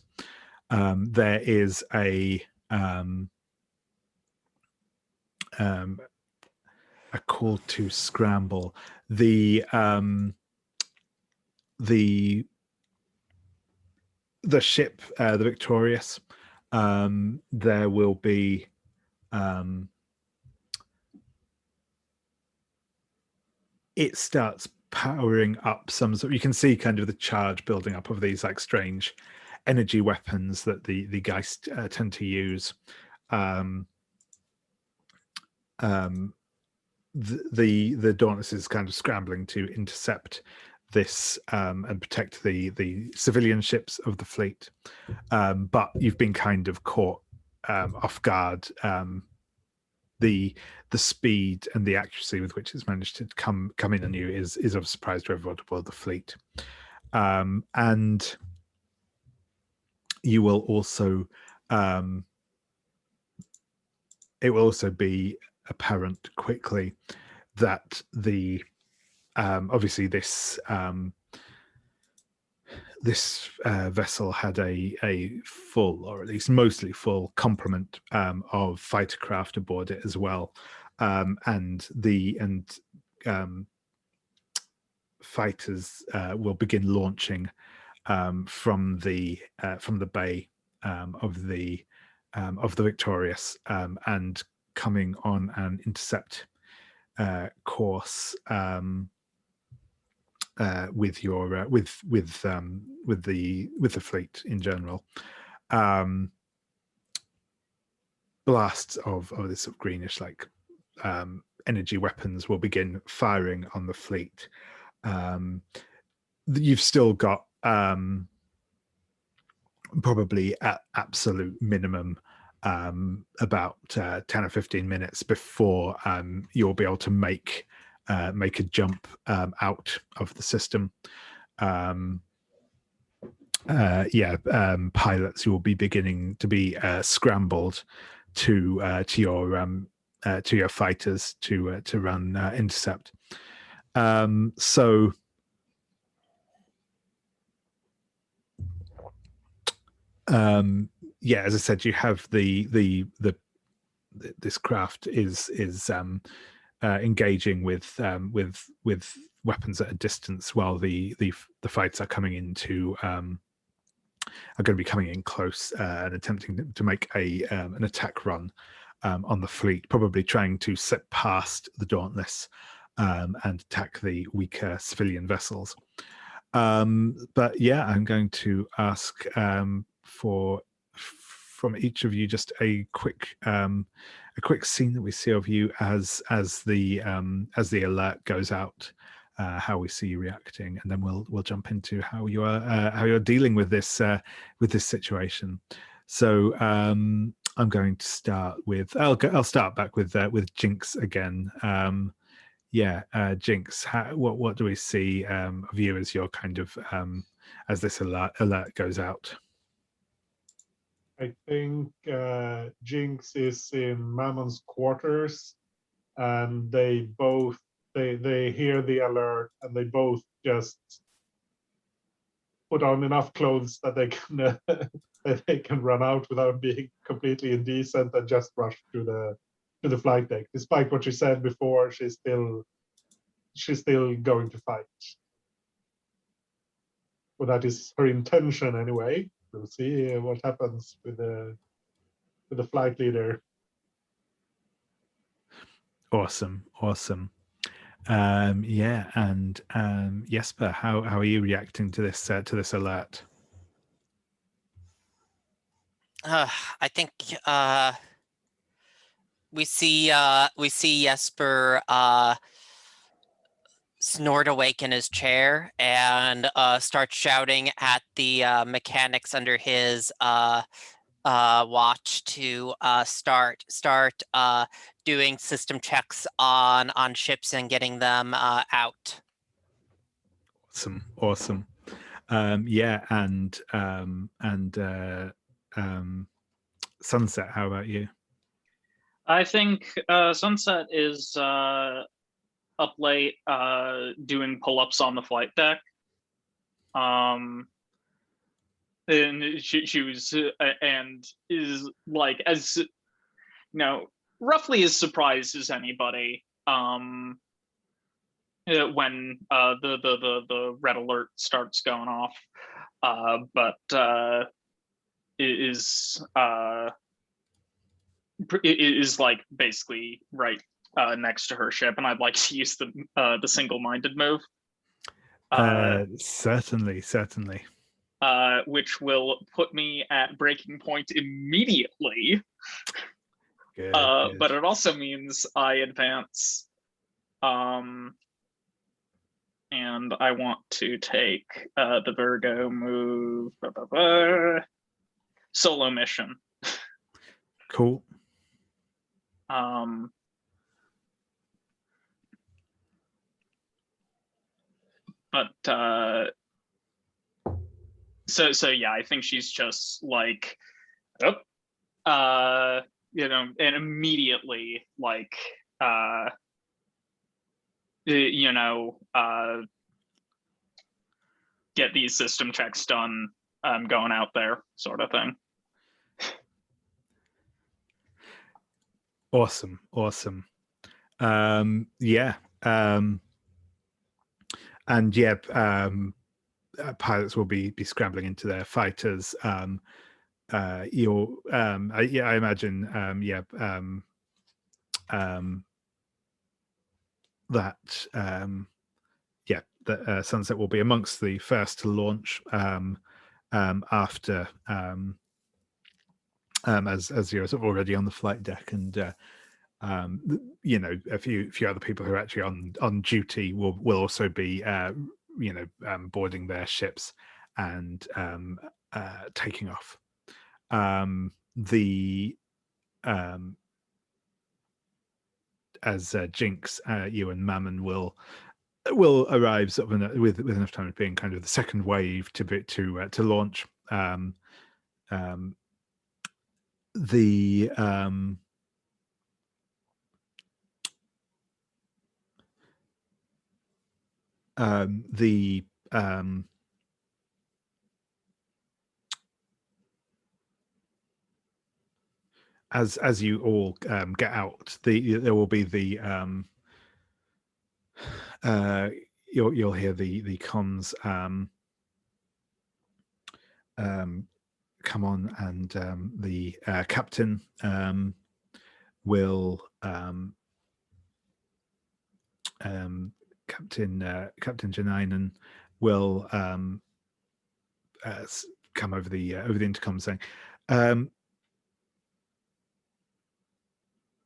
There is a call to scramble. The ship, the Victorious, there will be it starts powering up some sort. You can see kind of the charge building up of these like strange energy weapons that the Geist tend to use. The Dauntless is kind of scrambling to intercept this and protect the civilian ships of the fleet, but you've been kind of caught off guard. The speed and the accuracy with which it's managed to come in on you is of surprise to everyone aboard the fleet, and you will also it will also be apparent quickly that the obviously this vessel had a full, or at least mostly full, complement of fighter craft aboard it as well. and fighters will begin launching from the bay of the Victorious, and coming on an intercept course with your with the fleet in general. Blasts of this sort of greenish like energy weapons will begin firing on the fleet. You've still got probably at absolute minimum about 10 or 15 minutes before you'll be able to make a jump out of the system. Pilots will be beginning to be scrambled to your fighters to run intercept. As I said, you have this craft is engaging with weapons at a distance, while the fights are coming into are going to be coming in close and attempting to make an attack run on the fleet, probably trying to slip past the Dauntless and attack the weaker civilian vessels. But yeah, I'm going to ask from each of you just a quick scene that we see of you as the alert goes out, how we see you reacting, and then we'll jump into how you're dealing with this situation. So I'm going to start with I'll start back with Jinx again. Jinx, what do we see of you as your kind of as this alert goes out? I think Jinx is in Mammon's quarters, and they both they hear the alert, and they both just put on enough clothes that they can that they can run out without being completely indecent, and just rush to the flight deck. Despite what she said before, she's still going to fight. Well, that is her intention anyway. We'll see what happens with the flight leader. Awesome. And Jesper, how are you reacting to this alert? I think we see Jesper snort awake in his chair and start shouting at the mechanics under his watch to start doing system checks on ships and getting them out. Awesome. Sunset, how about you? I think Sunset is up late doing pull-ups on the flight deck. And she was and is like, as you know, roughly as surprised as anybody when the red alert starts going off, but it is like basically right next to her ship, and I'd like to use the single-minded move. Certainly. Which will put me at breaking point immediately. Good. But it also means I advance. And I want to take the Virgo move. Solo mission. Cool. But so yeah, I think she's just like, and immediately like get these system checks done. I'm going out there, sort of thing. Awesome. Yeah. And yeah, pilots will be scrambling into their fighters. I imagine that that Sunset will be amongst the first to launch after as you're sort of already on the flight deck, and a few other people who are actually on duty will also be boarding their ships and taking off. As Jinx, you and Mammon will arrive sort of with enough time of being kind of the second wave to launch. As you all get out, there will be the you'll hear the comms come on, and the captain will Captain Janinen will come over the intercom saying,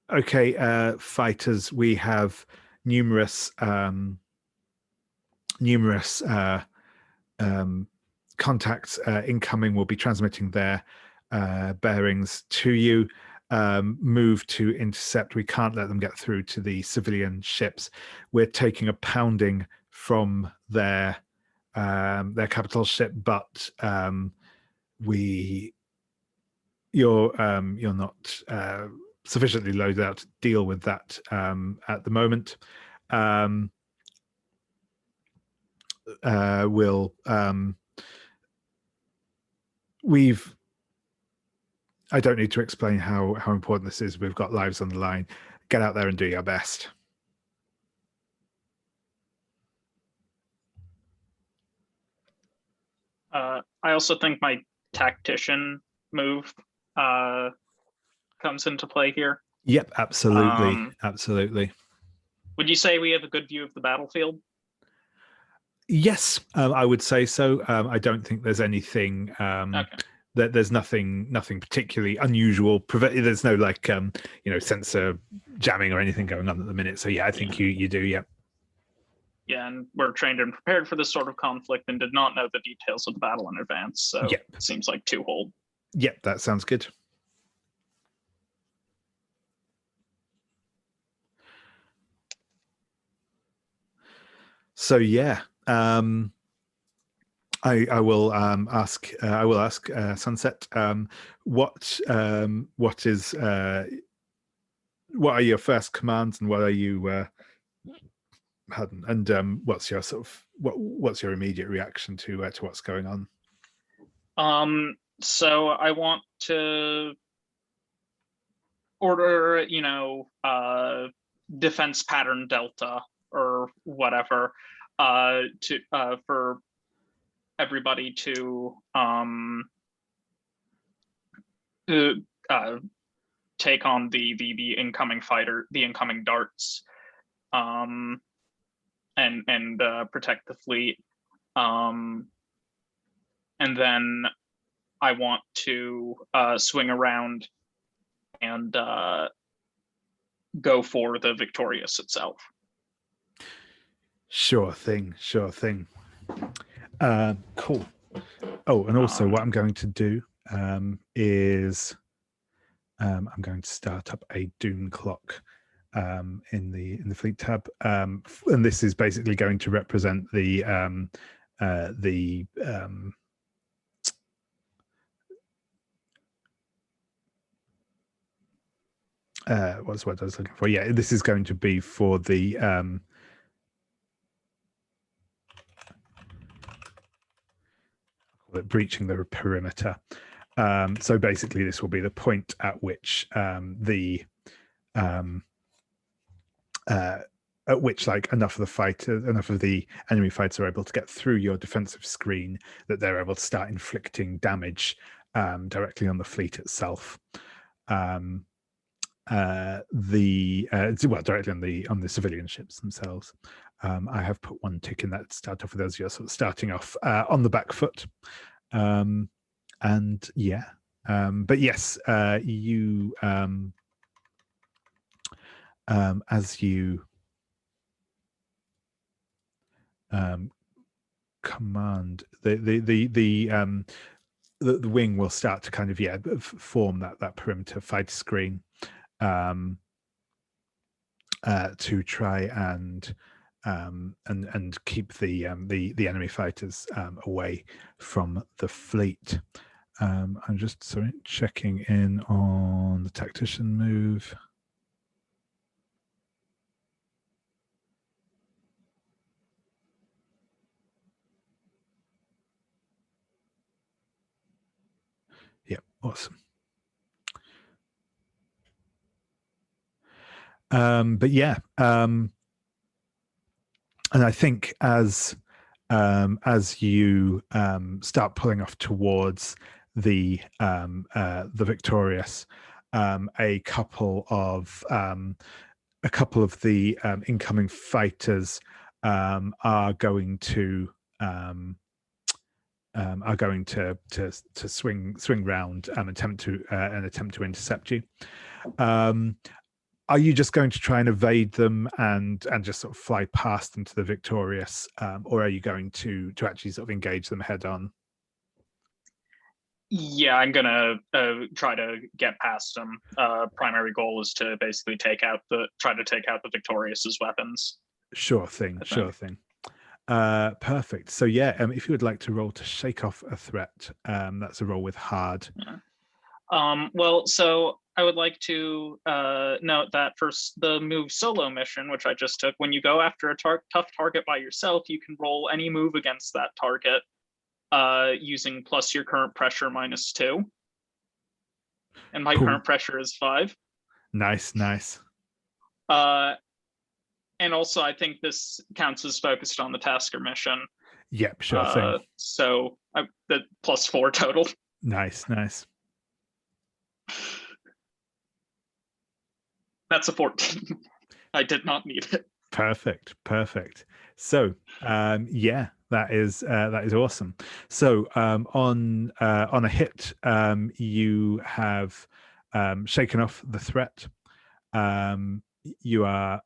okay, fighters, we have numerous contacts incoming. Will be transmitting their bearings to you. Move to intercept. We can't let them get through to the civilian ships. We're taking a pounding from their capital ship, but you're not sufficiently loaded out to deal with that at the moment. I don't need to explain how important this is. We've got lives on the line. Get out there and do your best. I also think my tactician move comes into play here. Yep, absolutely. Absolutely. Would you say we have a good view of the battlefield? Yes, I would say so. I don't think there's anything there's nothing particularly unusual. There's no like sensor jamming or anything going on at the minute. So yeah, I think you do. Yeah. Yeah, and we're trained and prepared for this sort of conflict and did not know the details of the battle in advance. So it seems like two hold. Yep, that sounds good. So yeah, I will ask. I will ask Sunset. What are your first commands, and what are you? And what's your sort of what's your immediate reaction to what's going on? So I want to order, defense pattern Delta or whatever, for everybody to take on the incoming fighter, the incoming darts, and protect the fleet. And then I want to swing around and go for the Victorious itself. Sure thing. Cool. Oh, and also what I'm going to do is I'm going to start up a Doom clock in the fleet tab, and this is basically going to represent the what's what I was looking for. Yeah, this is going to be for the breaching the perimeter. So basically, this will be the point at which the at which like enough of the enemy fighters are able to get through your defensive screen that they're able to start inflicting damage directly on the fleet itself. Directly on the civilian ships themselves. I have put one tick in that to start off with as you're sort of starting off on the back foot. And yeah, but yes, you as you command the wing will start to kind of form that perimeter fighter screen to try and keep the enemy fighters away from the fleet. I'm just checking in on the tactician move. Yeah, awesome. But yeah, and I think as you start pulling off towards the Victorious, a couple of the incoming fighters are going to swing round and attempt to intercept you. Are you just going to try and evade them and just sort of fly past them to the Victorious, or are you going to actually sort of engage them head on? Yeah, I'm gonna try to get past them. Primary goal is to basically try to take out the Victorious's weapons. Sure thing. Perfect. So yeah, if you would like to roll to shake off a threat, that's a roll with hard. Yeah. Well, so I would like to note that for the move solo mission, which I just took, when you go after a tough target by yourself, you can roll any move against that target using plus your current pressure -2. And my current pressure is 5. Nice. And also, I think this counts as focused on the Tasker mission. Yep, sure thing. So the +4 total. Nice. That's a 14. I did not need it. Perfect. So yeah, that is awesome. So on a hit, you have shaken off the threat. You are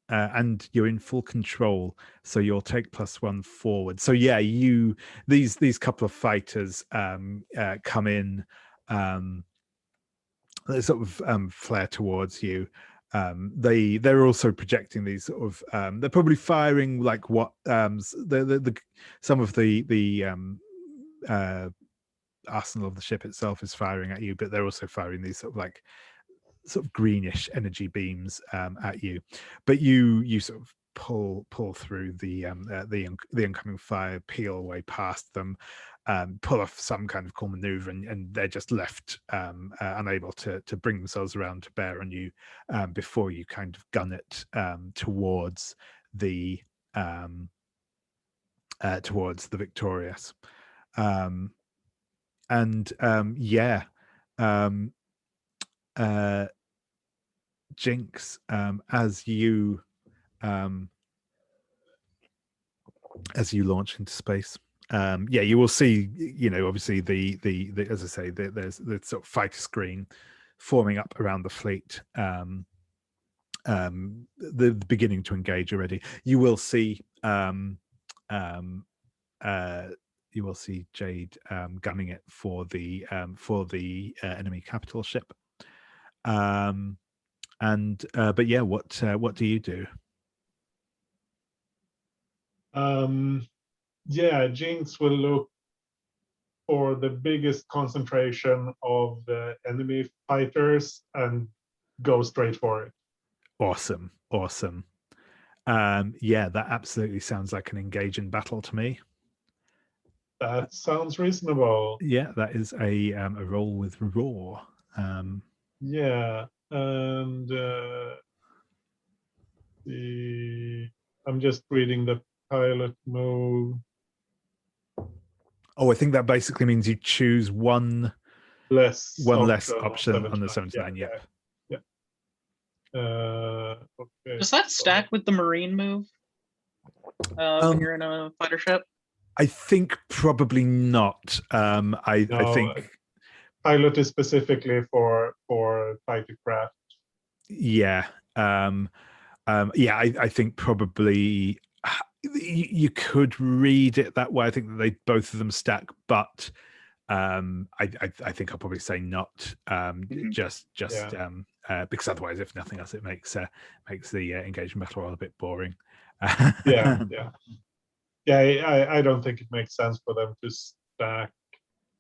and you're in full control, so you'll take +1 forward. So yeah, these couple of fighters come in, they sort of flare towards you. They're also projecting these sort of they're probably firing like what some of the arsenal of the ship itself is firing at you, but they're also firing these sort of greenish energy beams at you. But you sort of pull through the incoming fire, peel away past them, pull off some kind of cool maneuver, and they're just left unable to bring themselves around to bear on you before you kind of gun it towards the Victorious. Jinx, as you launch into space, you will see, obviously the as I say, there's the sort of fighter screen forming up around the fleet, the beginning to engage already. You will see Jade gunning it for the enemy capital ship. But yeah, what do you do? Jinx will look for the biggest concentration of the enemy fighters and go straight for it. Awesome. That absolutely sounds like an engage in battle to me. That sounds reasonable. Yeah, that is a roll with raw. Yeah, and I'm just reading the pilot move. Oh, I think that basically means you choose one Less option on the 7 to 9. Yep. Okay. Does that stack with the Marine move when you're in a fighter ship? I think probably not. I think pilot is specifically for fighter craft. Yeah. I think probably you could read it that way. I think that they both of them stack, but I think I'll probably say not. Just because otherwise, if nothing else, it makes the engagement battle royale a bit boring. Yeah. I don't think it makes sense for them to stack.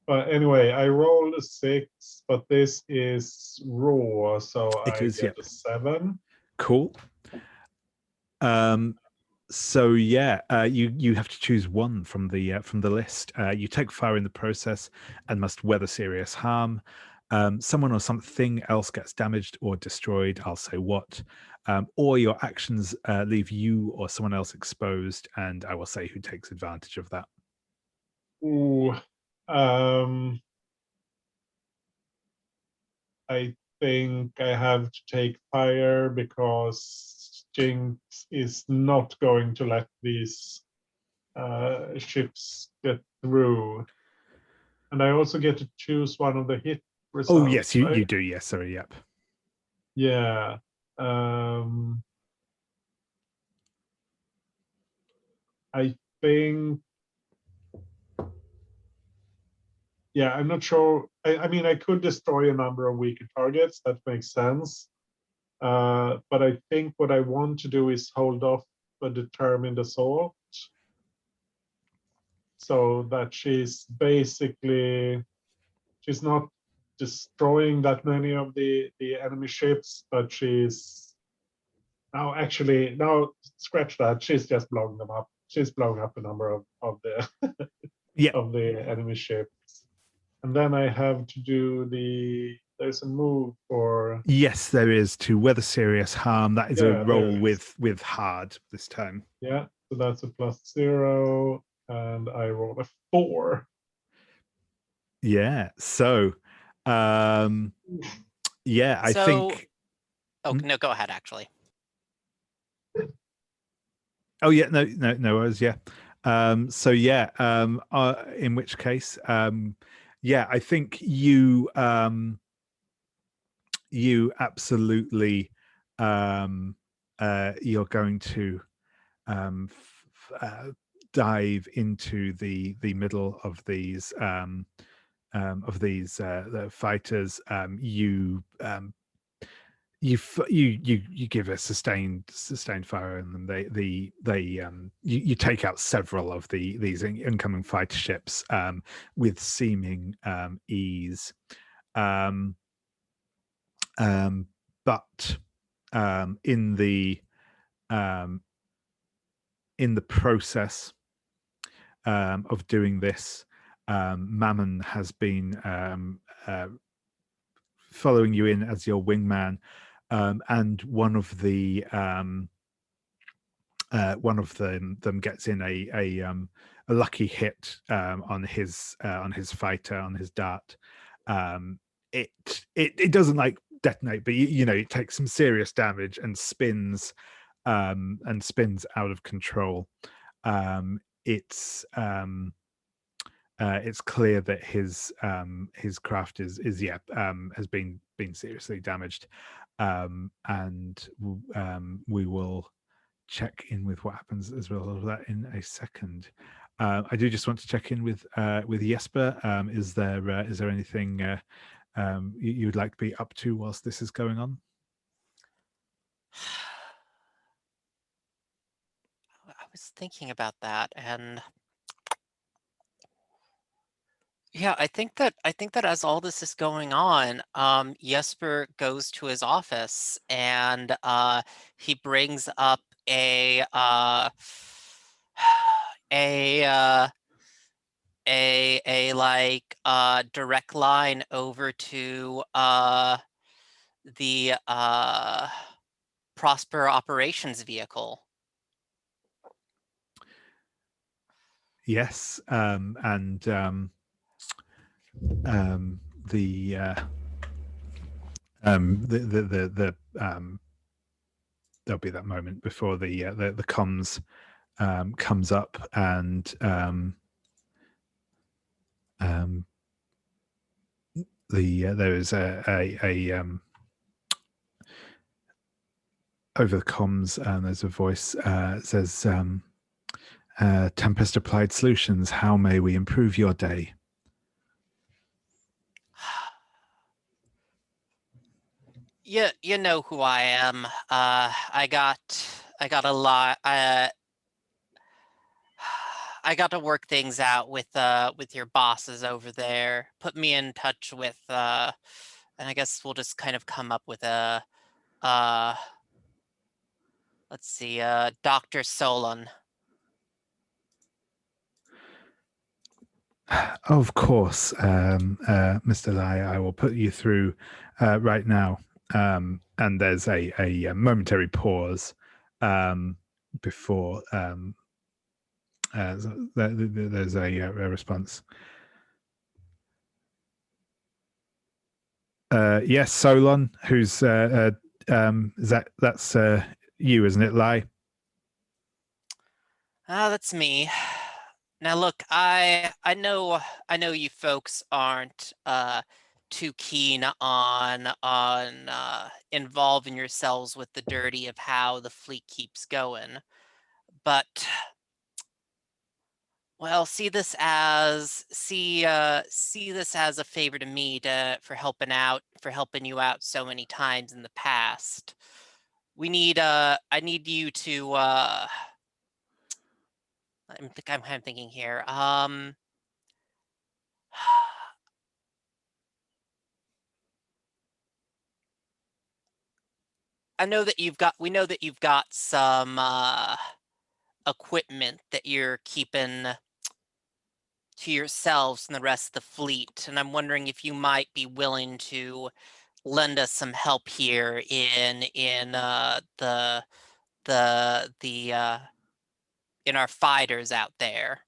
But anyway, I rolled a 6, but this is raw, so I get a 7. Cool. So you have to choose one from the list. You take fire in the process and must weather serious harm. Someone or something else gets damaged or destroyed. I'll say what. Or your actions leave you or someone else exposed, and I will say who takes advantage of that. Ooh, I think I have to take fire because Jinx is not going to let these ships get through. And I also get to choose one of the hit results. Oh yes, you do. Yes, sorry. Yep. Yeah. I think. Yeah, I'm not sure. I mean, I could destroy a number of weaker targets. That makes sense. But I think what I want to do is hold off a determined assault, so that she's not destroying that many of the enemy ships, but she's now scratch that. She's just blowing them up. She's blowing up a number of the of the enemy ships. And then I have to do there's a move for. Yes, there is, to weather serious harm. That is a roll with hard this time. Yeah, so that's a +0, and I roll a 4. Yeah. So, I think. Oh no, go ahead. Actually. Oh yeah, no, worries. Yeah. In which case, I think you absolutely you're going to dive into the middle of these fighters. You give a sustained fire on them. You take out several of these incoming fighter ships with seeming ease, but in the process of doing this, Mammon has been following you in as your wingman. And one of them gets in a lucky hit on his fighter, on his dart. It doesn't like detonate, but it takes some serious damage and spins out of control. It's clear that his craft has been seriously damaged, and we will check in with what happens as well as that in a second. I do just want to check in with Jesper. Is there anything you would like to be up to whilst this is going on? I was thinking about that, and yeah, I think that as all this is going on, Jesper goes to his office and he brings up a direct line over to the Prosper operations vehicle. Yes, and there'll be that moment before the comms comes up, and there is a over the comms, there's a voice says, Tempest Applied Solutions, how may we improve your day? You know who I am. I got a lot. I got to work things out with your bosses over there. Put me in touch with and I guess we'll just kind of come up with a let's see, Dr. Solon. Of course, Mr. Lai, I will put you through right now. And there's a momentary pause before there's a response. Yes, Solon, who's that's you, isn't it, Lai? That's me. Now look, I know you folks aren't too keen on involving yourselves with the dirty of how the fleet keeps going, but well, see this as a favor to me for helping you out so many times in the past. We need I need you to I'm kind of thinking here. we know that you've got some equipment that you're keeping to yourselves and the rest of the fleet, and I'm wondering if you might be willing to lend us some help here in our fighters out there.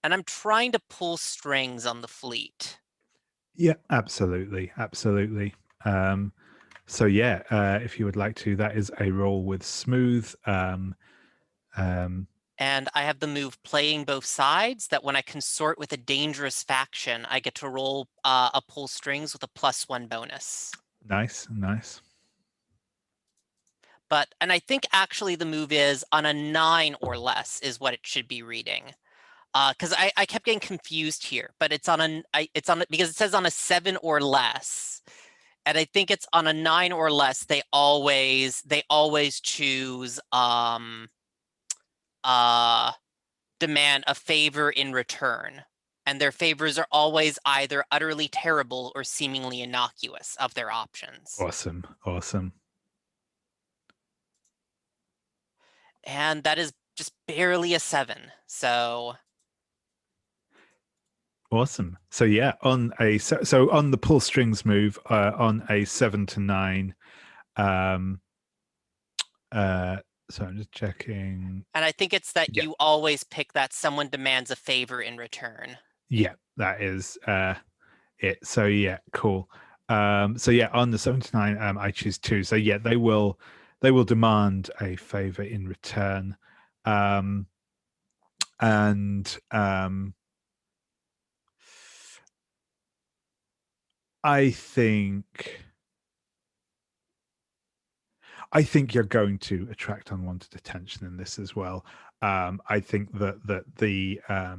And I'm trying to pull strings on the fleet. Yeah, absolutely. So yeah, if you would like to, that is a roll with smooth. And I have the move playing both sides, that when I consort with a dangerous faction, I get to roll a pull strings with a +1 bonus. Nice. And I think actually the move is on a 9 or less is what it should be reading. Because I kept getting confused here, but it's on because it says on a 7 or less. And I think it's on a 9 or less, they always choose demand a favor in return. And their favors are always either utterly terrible or seemingly innocuous of their options. Awesome. And that is just barely a 7. So awesome. So yeah, on the pull strings move, on a 7 to 9, so I'm just checking. And I think it's that you always pick that someone demands a favor in return. Yeah, that is it. So yeah, cool. So yeah, on the 7 to 9, I choose 2. So yeah, they will demand a favor in return. I think you're going to attract unwanted attention in this as well. I think that the I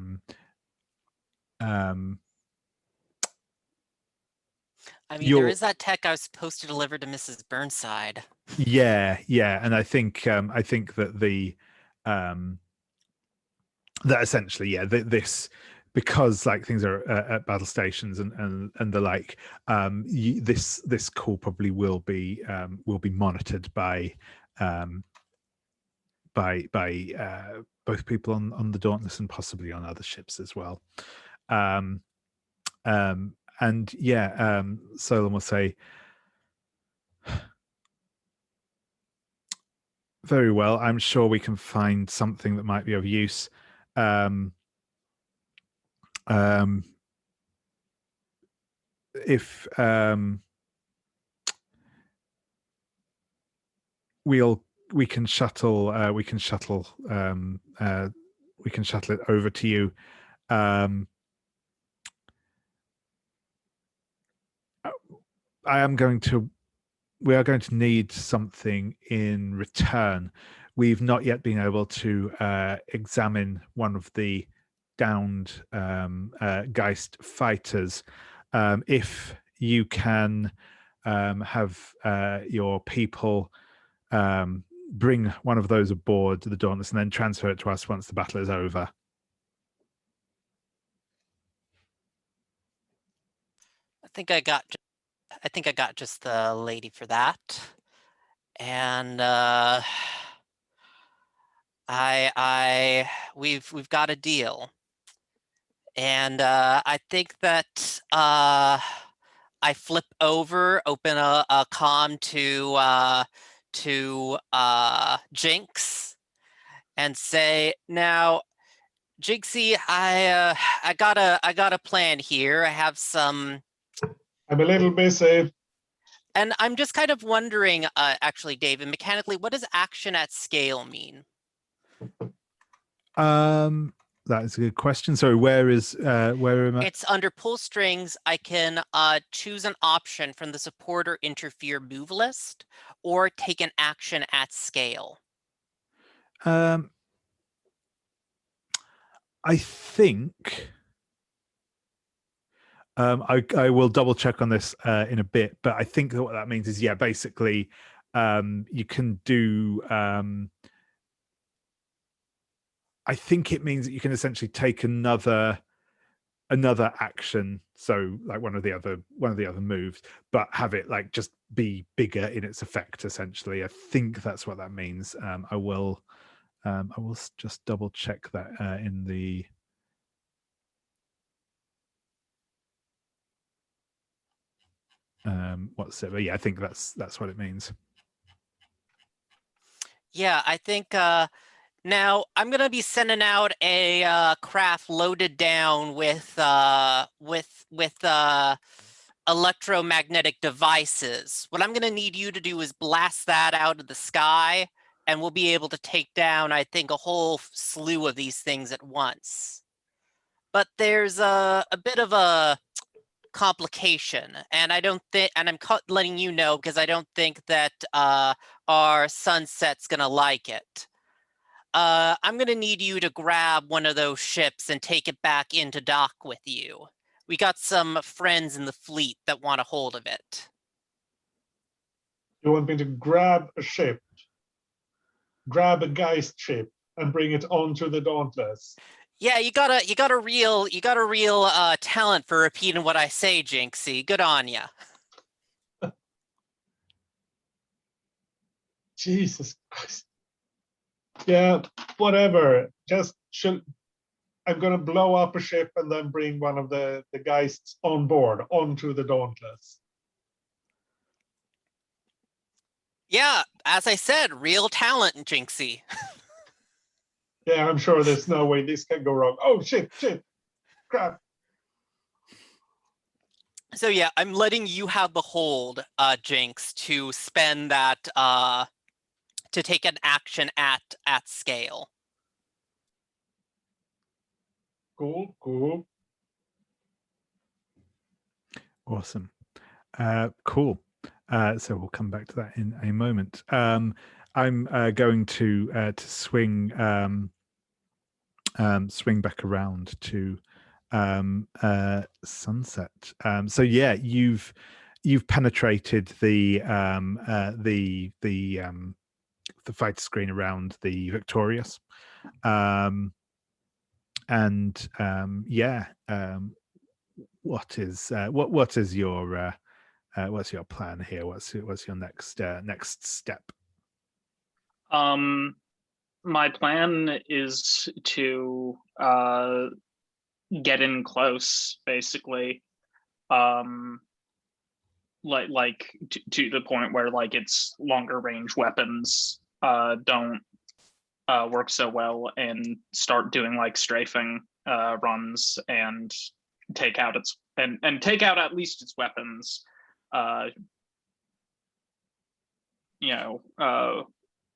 mean, there is that tech I was supposed to deliver to Mrs. Burnside. Yeah, and I think that the that essentially, this, because like things are at battle stations and the like, this call probably will be monitored by both people on the Dauntless and possibly on other ships as well. And yeah, Solon will say, very well, I'm sure we can find something that might be of use. if we can shuttle it over to you. We are going to need something in return. We've not yet been able to examine one of the downed Geist fighters. If you can have your people bring one of those aboard the Dauntless and then transfer it to us once the battle is over. I think I got just the lady for that. And we've got a deal. And I think that I flip over, open a comm to Jinx, and say, "Now, Jinxie, I got a plan here. I have some." I'm a little busy. And I'm just kind of wondering, actually, David, mechanically, what does action at scale mean? That is a good question. So where am I? It's under pull strings. I can choose an option from the support or interfere move list, or take an action at scale. I think I will double check on this in a bit, but I think that what that means is, yeah, basically you can do. I think it means that you can essentially take another action, so like one of the other moves, but have it like just be bigger in its effect. Essentially, I think that's what that means. I will just double check that in the. What's it? But yeah, I think that's what it means. Yeah, I think now I'm gonna be sending out a craft loaded down with electromagnetic devices. What I'm gonna need you to do is blast that out of the sky, and we'll be able to take down, I think, a whole slew of these things at once. But there's a bit of a complication, and I don't think, and I'm letting you know because I don't think that our Sunset's gonna like it. I'm gonna need you to grab one of those ships and take it back into dock with you. We got some friends in the fleet that want a hold of it. You want me to grab a ship, grab a Geist ship, and bring it onto the Dauntless? Yeah, you got a real talent for repeating what I say, Jinxie. Good on ya. Jesus Christ. Yeah, whatever. I'm gonna blow up a ship and then bring one of the Geists on board onto the Dauntless. Yeah, as I said, real talent, Jinxie. Yeah, I'm sure there's no way this can go wrong. Oh shit, crap. So yeah, I'm letting you have the hold, Jinx, to spend that to take an action at scale. Cool. Awesome. Cool. So we'll come back to that in a moment. I'm going to swing back around to Sunset. So yeah, you've penetrated the fighter screen around the Victorious, what is your what's your plan here? What's your next step? My plan is to get in close, basically. Like to the point where like its longer range weapons don't work so well, and start doing like strafing runs and take out its and take out at least its weapons. You know,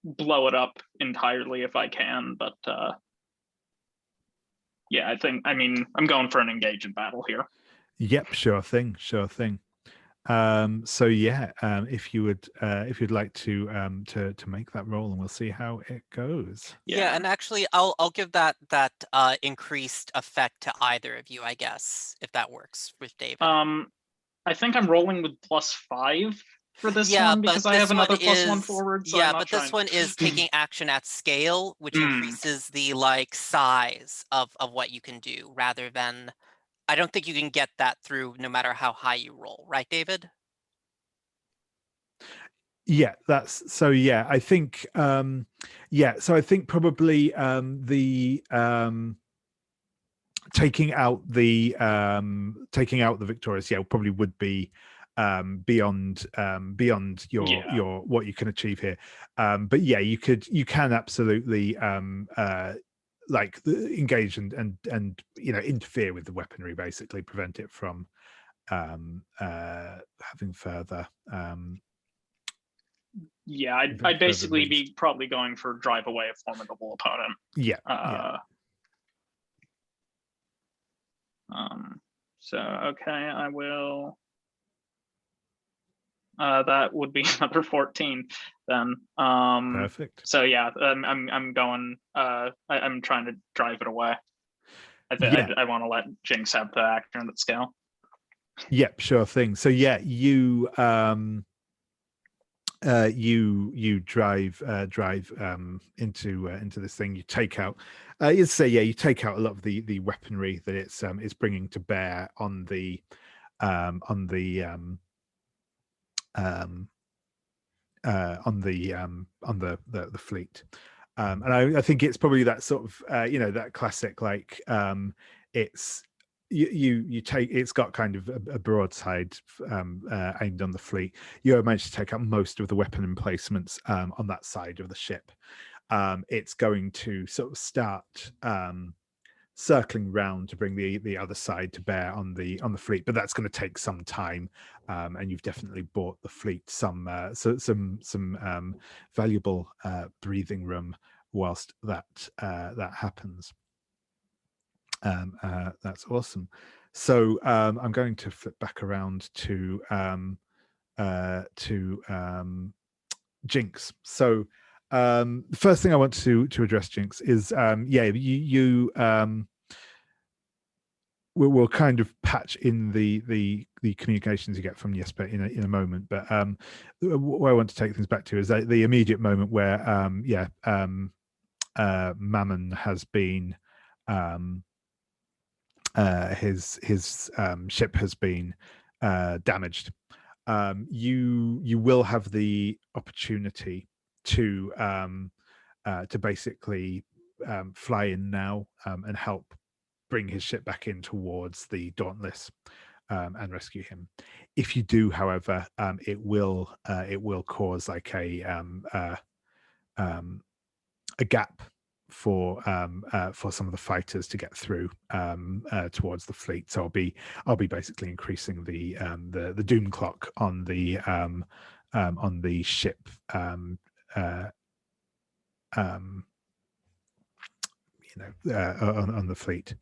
blow it up entirely if I can, but yeah, I mean, I'm going for an engage in battle here. Yep, sure thing. So yeah, if you'd like to make that roll, and we'll see how it goes. Yeah, and actually, I'll give that increased effect to either of you, I guess, if that works with David. I think I'm rolling with +5 for this Yeah, one because I have another +1 forward. So yeah, I'm not but this trying... one is taking action at scale, which increases the like size of what you can do, rather than. I don't think you can get that through no matter how high you roll, right, David? Yeah, that's so. Yeah, I think. Yeah, so I think probably the taking out the victorious, yeah, probably would be beyond your what you can achieve here. But yeah, you can absolutely like engage and you know, interfere with the weaponry, basically prevent it from having further yeah, I'd basically be probably going for drive away a formidable opponent. Yeah. So okay, I will. That would be another 14 then. Perfect. So yeah, I'm going. I'm trying to drive it away. I want to let Jinx have the action at scale. Yep, sure thing. So yeah, you you drive into this thing. You take out you take out a lot of the weaponry that it's bringing to bear on the fleet. And I think it's probably that sort of you know, that classic, like it's you take, it's got kind of a broadside aimed on the fleet. You managed to take out most of the weapon emplacements on that side of the ship. It's going to sort of start circling round to bring the other side to bear on the fleet, but that's going to take some time, and you've definitely bought the fleet some valuable breathing room whilst that happens. That's awesome. So I'm going to flip back around to Jinx. So the first thing I want to address, Jinx, is we'll kind of patch in the communications you get from Jesper in a moment, but where I want to take things back to is the immediate moment where Mammon has been his ship has been damaged. You will have the opportunity to basically fly in now and help bring his ship back in towards the Dauntless and rescue him. If you do, however, it will cause like a gap for some of the fighters to get through towards the fleet. So I'll be basically increasing the doom clock on the ship. On the fleet.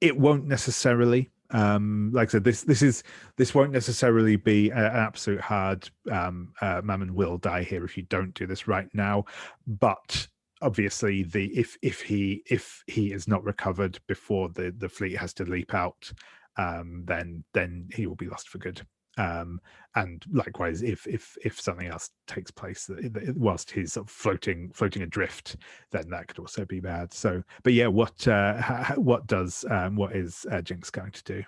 It won't necessarily, like I said, this won't necessarily be an absolute hard Mammon will die here if you don't do this right now, but obviously if he is not recovered before the fleet has to leap out, then he will be lost for good. And likewise, if something else takes place whilst he's sort of floating adrift, then that could also be bad. So, but yeah, what is Jinx going to do?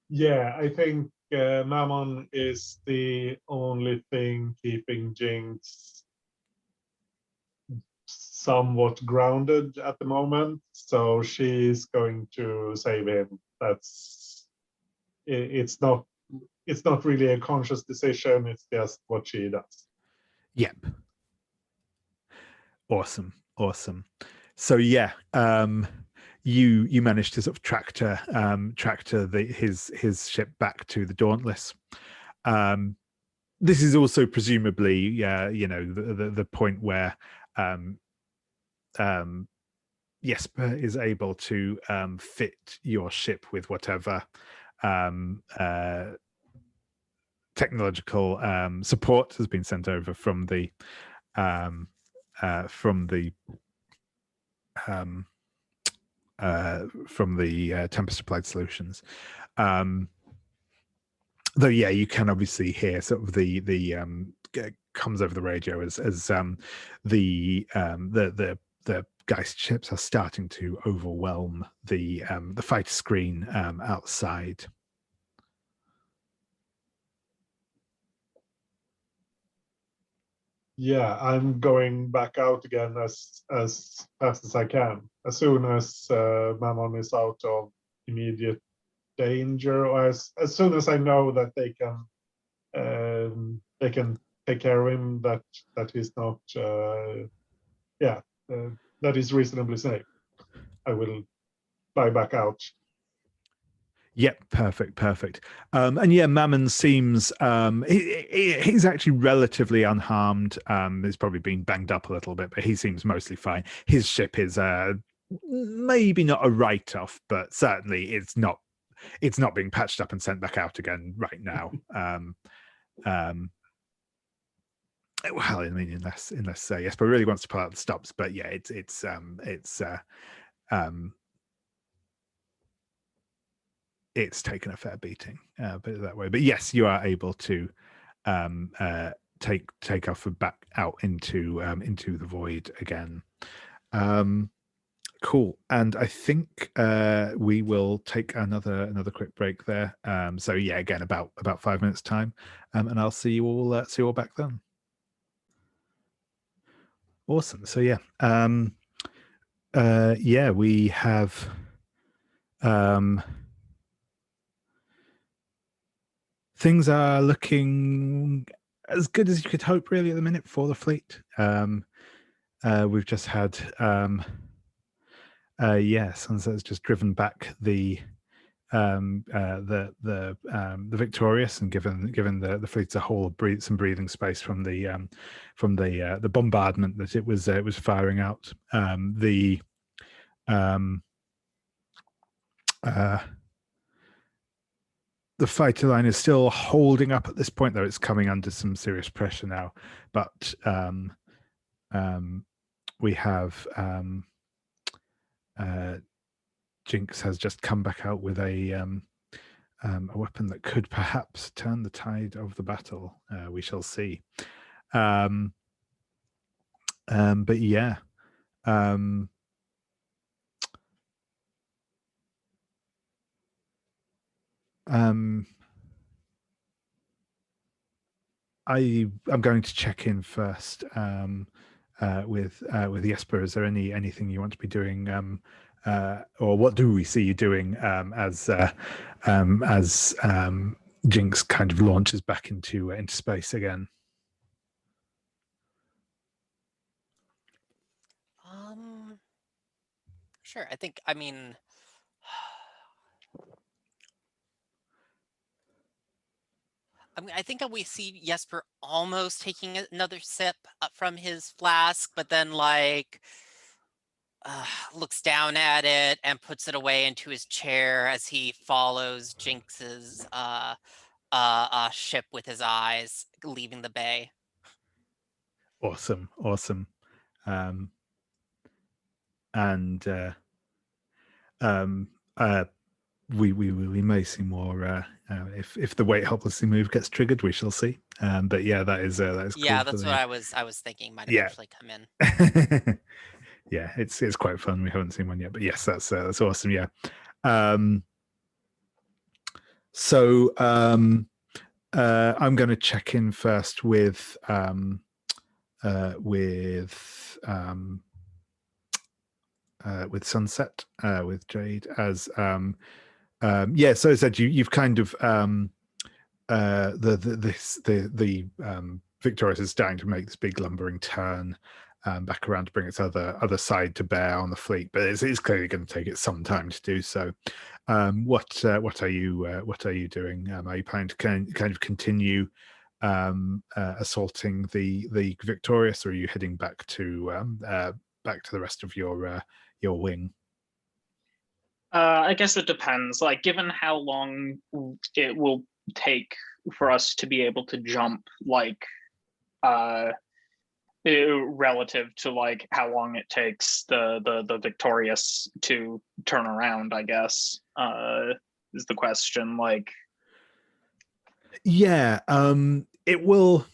Yeah, I think Mammon is the only thing keeping Jinx somewhat grounded at the moment, so she's going to save him. It's not it's not really a conscious decision. It's just what she does. Yep. Awesome. So yeah, you managed to sort of tractor his ship back to the Dauntless. This is also presumably, the point where Jesper is able to fit your ship with whatever technological support has been sent over from the Tempest Applied Solutions. Though yeah, you can obviously hear sort of the comes over the radio as the Geist ships are starting to overwhelm the fighter screen outside. Yeah, I'm going back out again as fast as I can. As soon as Mammon is out of immediate danger, or as soon as I know that they can take care of him, that he's not that is reasonably safe, I will fly back out. Yep, perfect. And yeah, Mammon seems he's actually relatively unharmed. He's probably been banged up a little bit, but he seems mostly fine. His ship is maybe not a write-off, but certainly it's not being patched up and sent back out again right now. Well, I mean, unless Jesper really wants to pull out the stops, but yeah, it's taken a fair beating, put it that way. But yes, you are able to take off and back out into the void again. Cool. And I think we will take another quick break there. So yeah, again, about 5 minutes time, and I'll see you all back then. Awesome. So yeah, we have things are looking as good as you could hope, really, at the minute for the fleet. We've just had Sunset's just driven back the Victorious, and given the fleet as a whole some breathing space from the bombardment that it was firing out. The fighter line is still holding up at this point, though it's coming under some serious pressure now. But we have Jinx has just come back out with a weapon that could perhaps turn the tide of the battle. We shall see. But yeah. I'm going to check in first with Jesper. Is there anything you want to be doing, or what do we see you doing as Jinx kind of launches back into space again? Sure. I think we see Jesper almost taking another sip from his flask, but then looks down at it and puts it away into his chair as he follows Jinx's ship with his eyes, leaving the bay. Awesome. We may see more if the wait helplessly move gets triggered. We shall see. But yeah, that is yeah, cool. That's what I was thinking might actually come in. Yeah, it's quite fun. We haven't seen one yet, but yes, that's awesome. Yeah. So I'm going to check in first with Sunset, with Jade, as so as I said, you've kind of Victorious is starting to make this big lumbering turn back around to bring its other side to bear on the fleet, but it's clearly going to take it some time to do so. What are you doing? Are you planning to kind of continue assaulting the Victorious, or are you heading back to the rest of your wing? I guess it depends. Like, given how long it will take for us to be able to jump, like, relative to like how long it takes the Victorious to turn around, I guess, is the question. Like, yeah, it will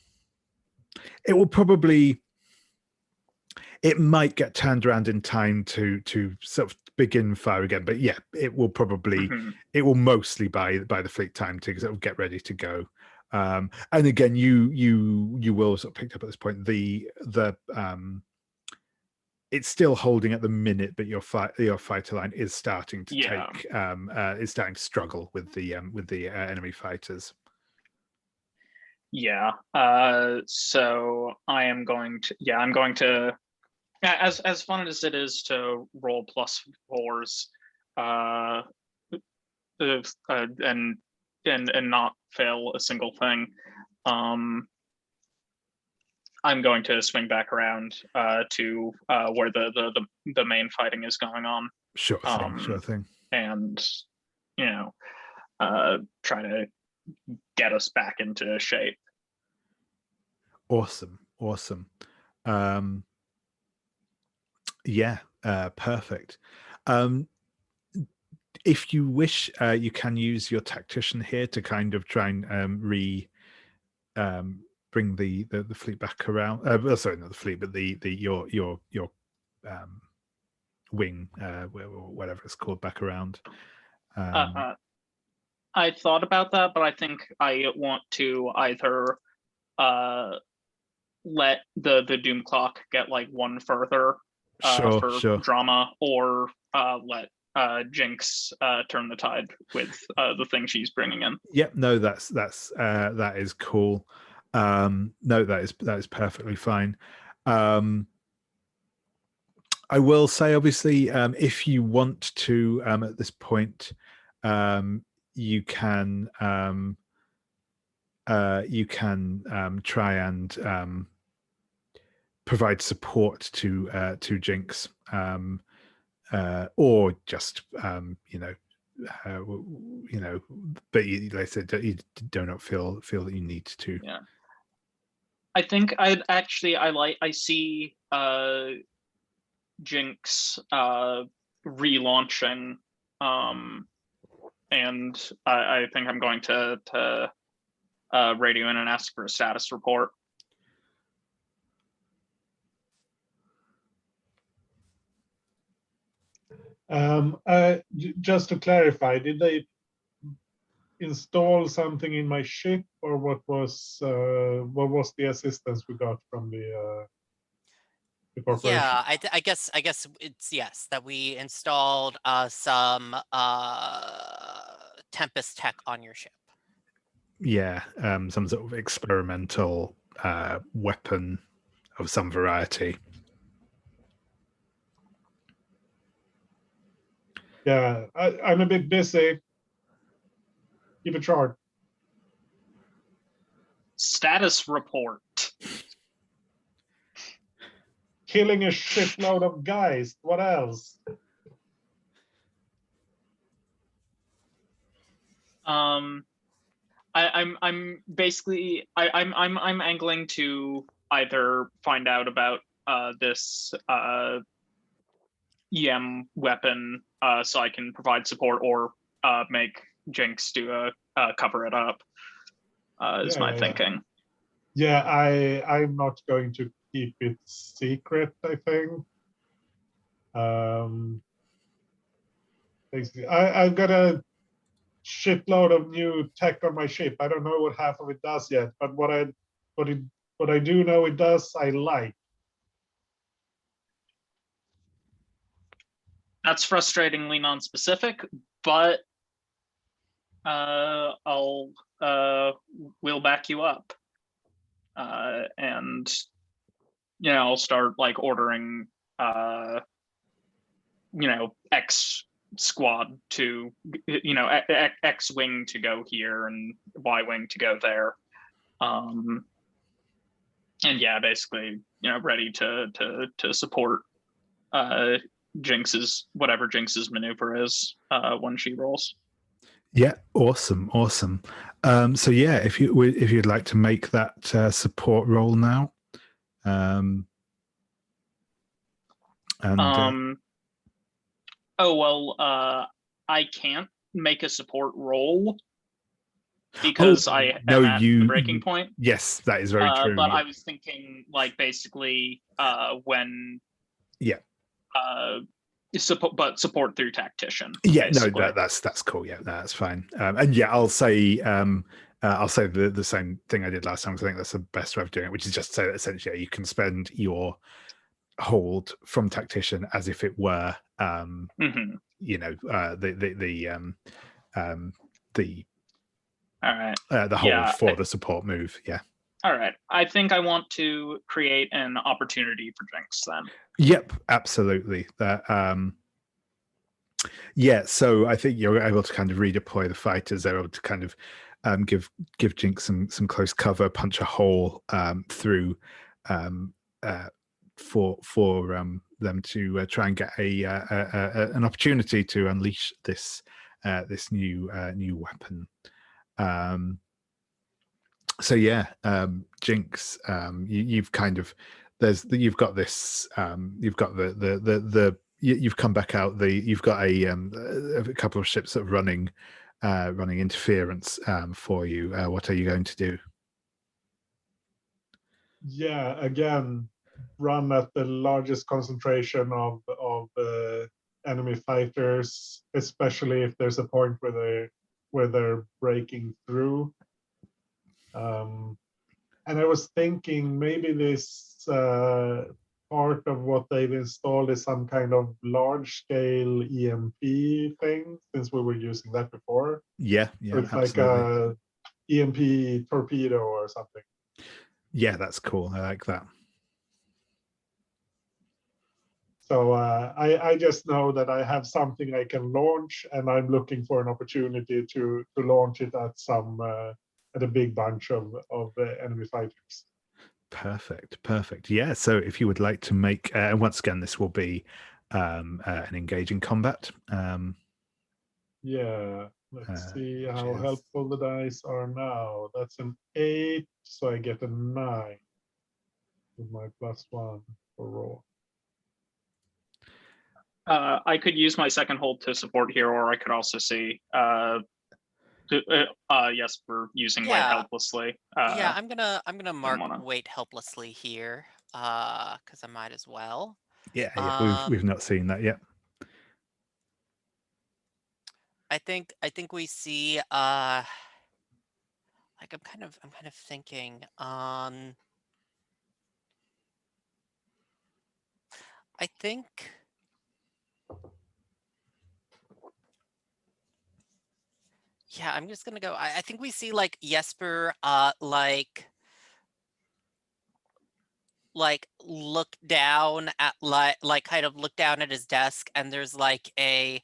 probably, it might get turned around in time to sort of begin fire again, but yeah, it will probably it will mostly by the fleet time to sort of get ready to go. And again, you will sort of picked up at this point the it's still holding at the minute, but your fighter line is starting to take is starting to struggle with the enemy fighters. Yeah. So I'm going to, as fun as it is to roll +4s, and not fail a single thing, I'm going to swing back around to where the main fighting is going on. Sure thing. And try to get us back into shape. Awesome. Yeah, perfect. If you wish, you can use your tactician here to kind of try and bring the fleet back around. Sorry, not the fleet, but your wing, whatever it's called, back around. I thought about that, but I think I want to either let the doom clock get like one further for drama, or let Jinx turn the tide with the thing she's bringing in. Yep, no, that is cool. No, that is perfectly fine. I will say, obviously, if you want to, at this point, you can try and provide support to Jinx, or just but like I said, you do not feel that you need to. Yeah, I think I see Jinx relaunching, and I think I'm going to radio in and ask for a status report. Just to clarify, did they install something in my ship, or what was the assistance we got from the corporation? Yeah, I guess it's yes that we installed some Tempest tech on your ship. Yeah, some sort of experimental weapon of some variety. Yeah, I'm a bit busy. Keep it short. Status report. Killing a shitload of guys. What else? I'm basically I'm angling to either find out about this EM weapon so I can provide support, or make Jinx do cover it up. Is my thinking. Yeah, I'm not going to keep it secret, I think. I've got a shitload of new tech on my ship. I don't know what half of it does yet, but what I do know it does, I like. That's frustratingly non-specific, but I'll we'll back you up. And I'll start like ordering X squad to X wing to go here and Y wing to go there. And yeah, basically, ready to support whatever Jinx's maneuver is when she rolls. Yeah, awesome. So yeah, if you'd like to make that support roll now, and I can't make a support roll because I am at the breaking point. Yes, that is very true. But I was thinking, like, basically, when support through tactician. Yeah, basically. no, that's cool. Yeah, that's fine. And yeah, I'll say the same thing I did last time, because I think that's the best way of doing it, which is just to say that essentially you can spend your hold from tactician as if it were Mm-hmm. All right. The hold for the support move. Yeah. All right. I think I want to create an opportunity for Jinx then. Yep, absolutely. Yeah, so I think you're able to kind of redeploy the fighters. They're able to kind of give Jinx some close cover, punch a hole through for them to try and get an opportunity to unleash this new weapon. So yeah, Jinx, you've kind of you've got this you've got you've come back out. You've got a couple of ships that are running interference for you. What are you going to do? Yeah, again, run at the largest concentration of enemy fighters, especially if there's a point where they're breaking through. And I was thinking maybe this part of what they've installed is some kind of large-scale EMP thing, since we were using that before. Yeah, so it's absolutely. like a EMP torpedo or something. Yeah, that's cool. I like that. So I just know that I have something I can launch, and I'm looking for an opportunity to launch it at at a big bunch of enemy fighters. Perfect. Yeah. So if you would like to make, and once again, this will be an engaging combat. Yeah. Let's see how helpful the dice are now. That's an 8, so I get a 9 with my +1 for roll. I could use my second hold to support here, or I could also see Jesper using Wait helplessly. I'm gonna mark Wait helplessly here, because I might as well. Yeah, we've not seen that yet. I think we see like I'm kind of thinking I think yeah, I'm just gonna go. I think we see like Jesper like look down at like kind of look down at his desk, and there's like a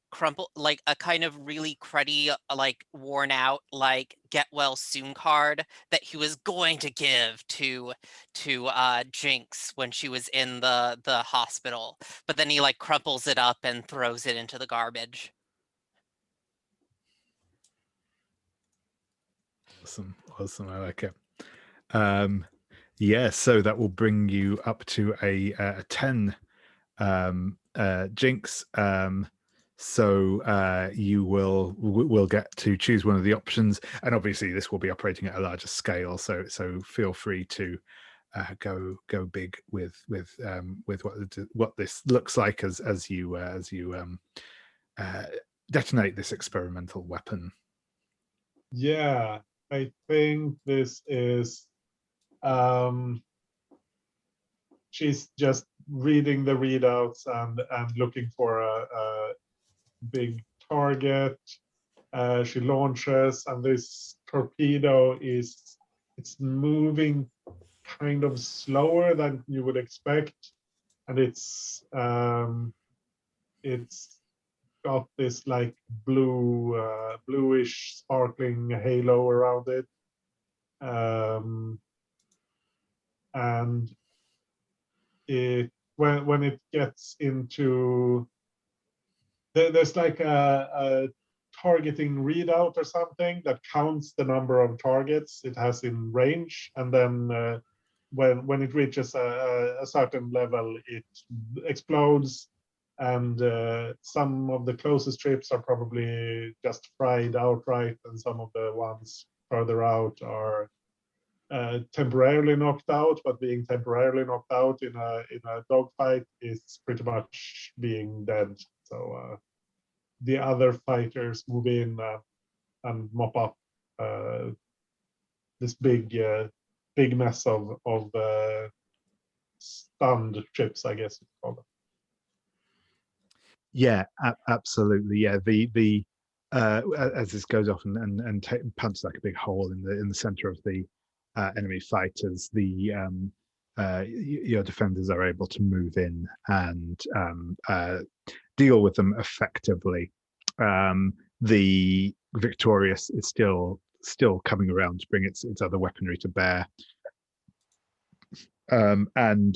crumple, like a kind of really cruddy, like worn out, like get well soon card that he was going to give to Jinx when she was in the hospital, but then he like crumples it up and throws it into the garbage. Awesome. I like it. Yeah, so that will bring you up to a 10, Jinx. So you will get to choose one of the options, and obviously this will be operating at a larger scale. So feel free to go big with what this looks like as you detonate this experimental weapon. Yeah, I think this is. She's just reading the readouts and looking for a big target. She launches, and this torpedo it's moving kind of slower than you would expect, and it's got this like bluish sparkling halo around it, and when it gets into there's like a targeting readout or something that counts the number of targets it has in range, and then when it reaches a certain level, it explodes, and some of the closest ships are probably just fried outright, and some of the ones further out are temporarily knocked out. But being temporarily knocked out in a dogfight is pretty much being dead. So the other fighters move in and mop up this big mess of stunned ships, I guess you call them. Yeah, absolutely. Yeah, the as this goes off and punches like a big hole in the center of the enemy fighters, the your defenders are able to move in and deal with them effectively. The Victorious is still coming around to bring its other weaponry to bear, and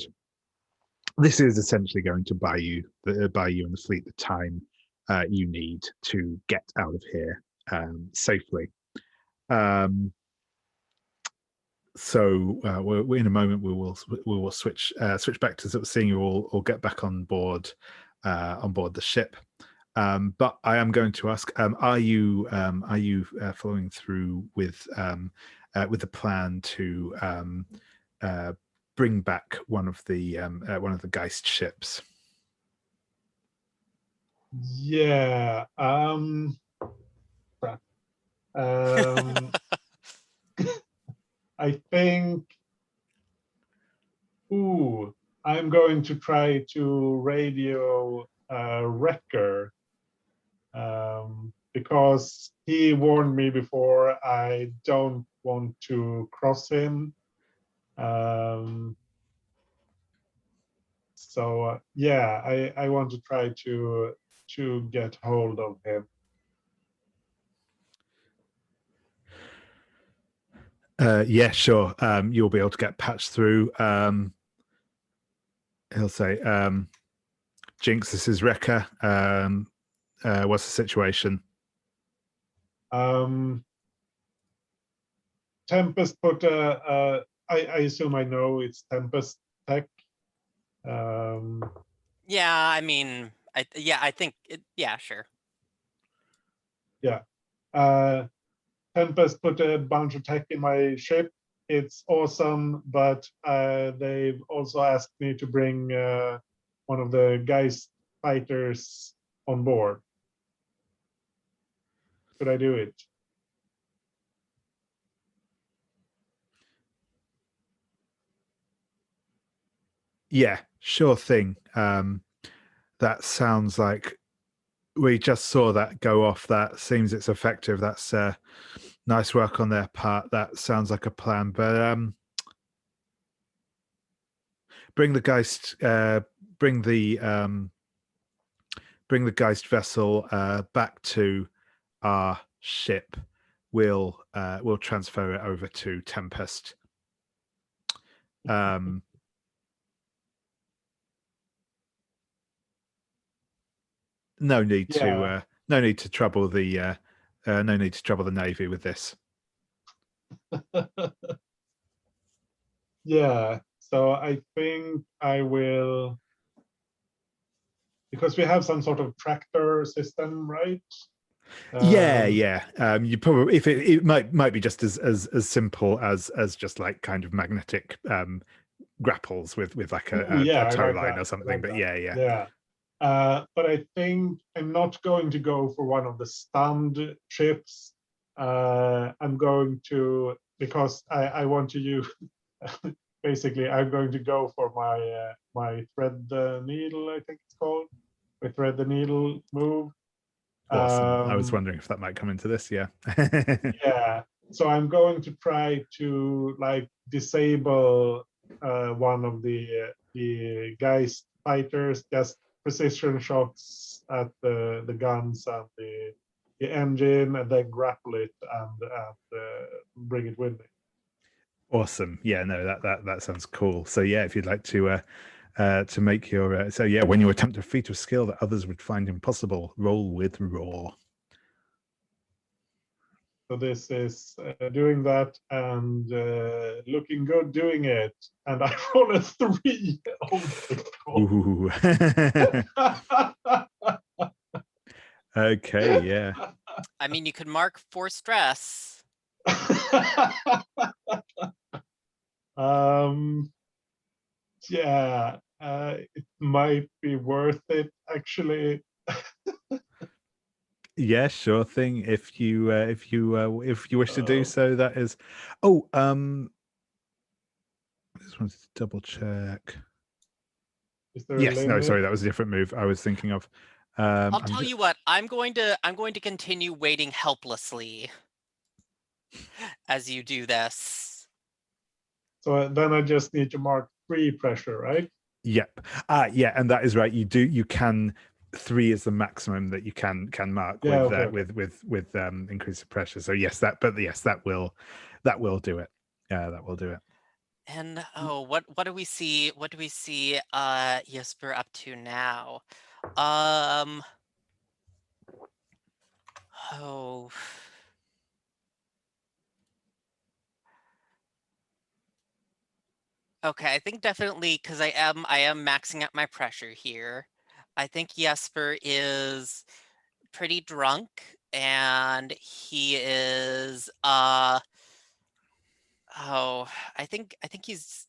this is essentially going to buy you and the fleet the time you need to get out of here safely. So we're in a moment we will switch back to seeing you all get back on board the ship. But I am going to ask: are you following through with the plan to bring back one of the Geist ships? Yeah. I think. I'm going to try to radio Wrecker, because he warned me before. I don't want to cross him. So yeah, I want to try to get hold of him. Yeah, sure. You'll be able to get patched through. He'll say, Jinx, this is Wrecker. What's the situation? Tempest put I assume I know it's Tempest tech. Yeah, I mean, I think yeah, sure. Yeah. Tempest put a bunch of tech in my ship. It's awesome, but they've also asked me to bring one of the Geist fighters on board. Could I do it? Yeah, sure thing. That sounds like we just saw that go off. That seems it's effective. That's nice work on their part. That sounds like a plan. But bring the Geist, bring the Geist vessel back to our ship. We'll transfer it over to Tempest. No need to trouble the Navy with this. Yeah, so I think I will, because we have some sort of tractor system, right? Yeah. You probably, if it might be just as simple as just like kind of magnetic grapples with like a tow line or something. But yeah. But I think I'm not going to go for one of the stunned ships. I'm going to, because I want to use basically I'm going to go for my thread the needle, I think it's called, my thread the needle move. Awesome. I was wondering if that might come into this. Yeah. Yeah. So I'm going to try to like disable one of the guys fighters, just precision shots at the guns and the engine, and then grapple it and bring it with me. Awesome. Yeah. No, that sounds cool. So yeah, if you'd like to make your so yeah, when you attempt a feat of skill that others would find impossible, roll with raw. So this is doing that and looking good doing it. And I roll a 3. Ooh. Okay, yeah. I mean, you could mark for stress. Yeah, it might be worth it actually. Yeah, sure thing. If you wish to do so, that is. Oh, I just wanted to double check. Is there a Yes, no, limit? sorry, that was a different move I was thinking of. I'll tell you what, I'm going to continue waiting helplessly as you do this. So then I just need to mark 3 pressure, right? Yep. Yeah, and that is right. You can 3 is the maximum that you can mark Yeah, with okay. with increase of pressure. So yes, that will do it. Yeah, that will do it. And oh, what do we see? What do we see Jesper up to now? Oh. Okay, I think definitely because I am maxing out my pressure here. I think Jesper is pretty drunk and he is oh, I think he's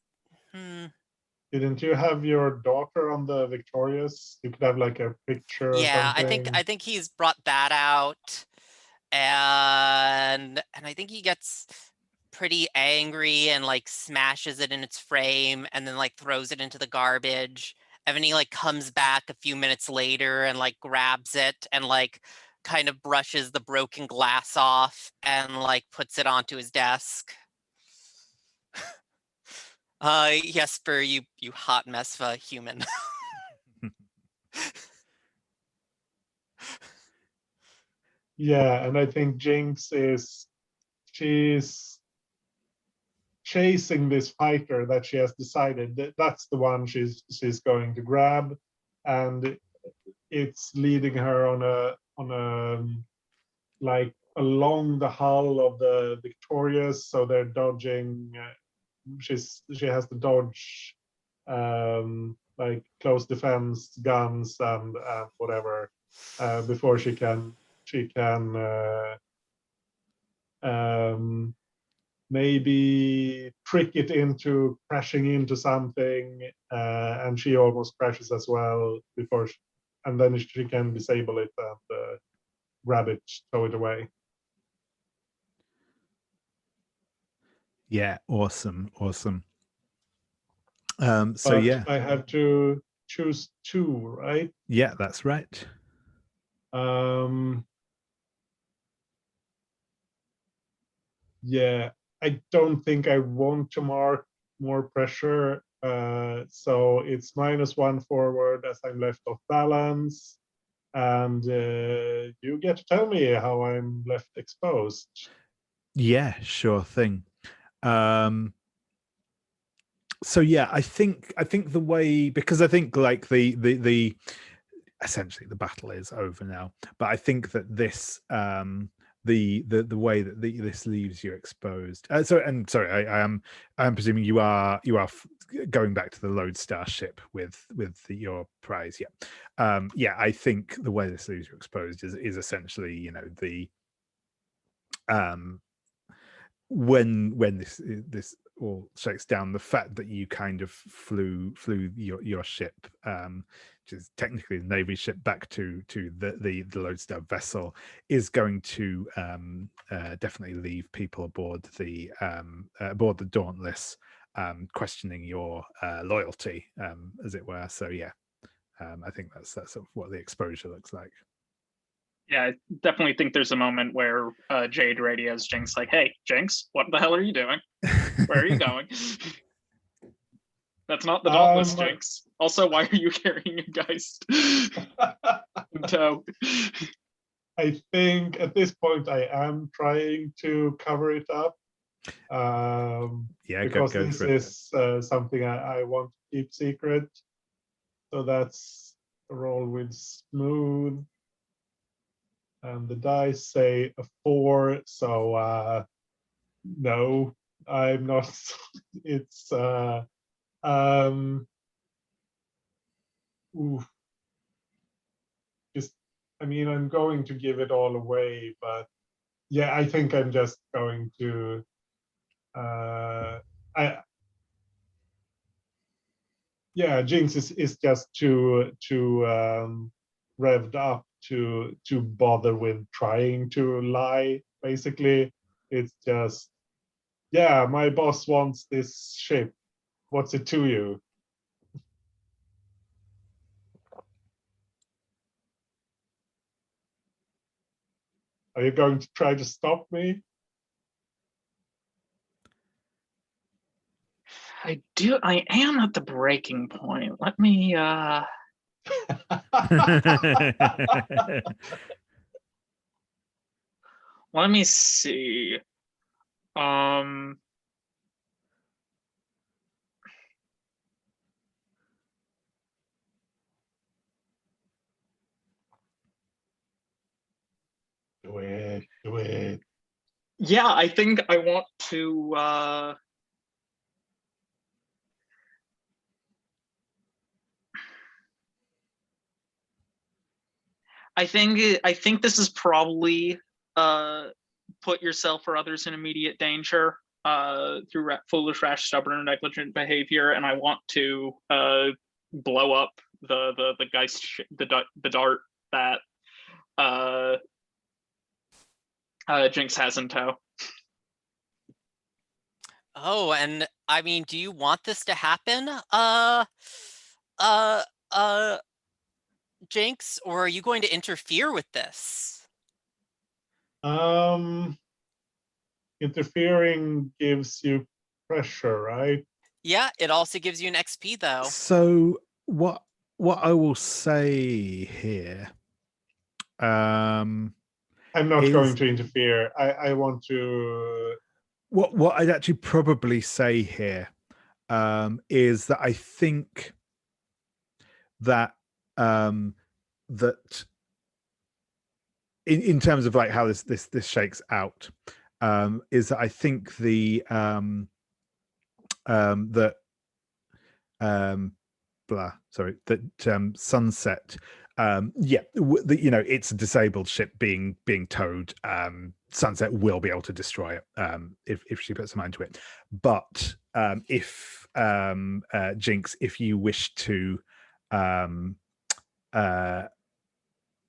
Didn't you have your daughter on the Victorious? You could have like a picture or yeah, something. I think he's brought that out. And I think he gets pretty angry and like smashes it in its frame and then like throws it into the garbage. And then he like comes back a few minutes later and like grabs it and like kind of brushes the broken glass off and like puts it onto his desk. Jesper, you hot mess of a human. Yeah, and I think Jinx she's chasing this fighter that she has decided that's the one she's going to grab, and it's leading her on a like along the hull of the Victorious, so they're dodging. She has to dodge like close defense guns and whatever before she can maybe trick it into crashing into something, and she almost crashes as well before and then she can disable it and grab it, throw it away. Yeah, awesome. So But yeah. I have to choose 2, right? Yeah, that's right. Yeah, I don't think I want to mark more pressure. So it's -1 forward as I'm left off balance. And you get to tell me how I'm left exposed. Yeah, sure thing. So yeah, I think the way, because I think like the essentially the battle is over now, but I think that this the way that this leaves you exposed. Sorry, I'm presuming you are going back to the Lodestar ship with your prize. Yeah, yeah. I think the way this leaves you exposed is essentially, you know, the when this all shakes down, the fact that you kind of flew your ship, which is technically the Navy ship, back to the Lodestar vessel, is going to definitely leave people aboard the Dauntless questioning your loyalty, as it were. So yeah, I think that's sort of what the exposure looks like. Yeah, I definitely think there's a moment where Jade radios Jinx like, "Hey, Jinx, what the hell are you doing? Where are you going?" That's not the Dauntless Jinx. Also, why are you carrying a Geist in tow? I think at this point I am trying to cover it up. Yeah, because go this for it. is something I want to keep secret. So that's a roll with smooth. And the dice say a 4, so no, I'm not. It's oof. Just, I mean, I'm going to give it all away, but yeah, I think I'm just going to Jinx is just too revved up to bother with trying to lie. Basically, it's just, yeah, my boss wants this ship. What's it to you? Are you going to try to stop me? I am at the breaking point. Let me let me see. Do it, do it. Yeah, I think I want to I think this is probably put yourself or others in immediate danger through foolish, rash, stubborn, or negligent behavior, and I want to blow up the Geist the dart that Jinx has in tow. Oh, and I mean, do you want this to happen? Jinx, or are you going to interfere with this? Interfering gives you pressure, right? Yeah, it also gives you an XP though. So what I will say here, I'm not going to interfere. I want to. What I'd actually probably say here is that I think that that in terms of like how this shakes out, is that I think that Sunset, it's a disabled ship being towed. Sunset will be able to destroy it if she puts her mind to it. But if Jinx, if you wish to,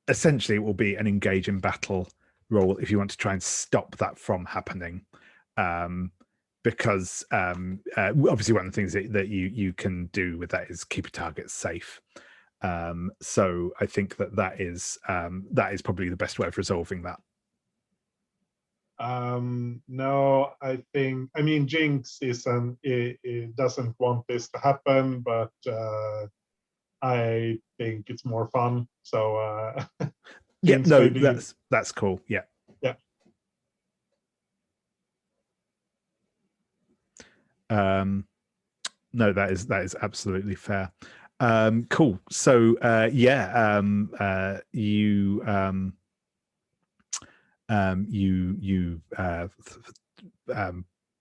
essentially, it will be an engage in battle roll if you want to try and stop that from happening. Because obviously one of the things that you can do with that is keep a target safe. So I think that is probably the best way of resolving that. No, I mean, Jinx it doesn't want this to happen, but I think it's more fun. So yeah, Jinx, no, maybe that's cool. Yeah. Yeah. No, that is absolutely fair. Cool. So you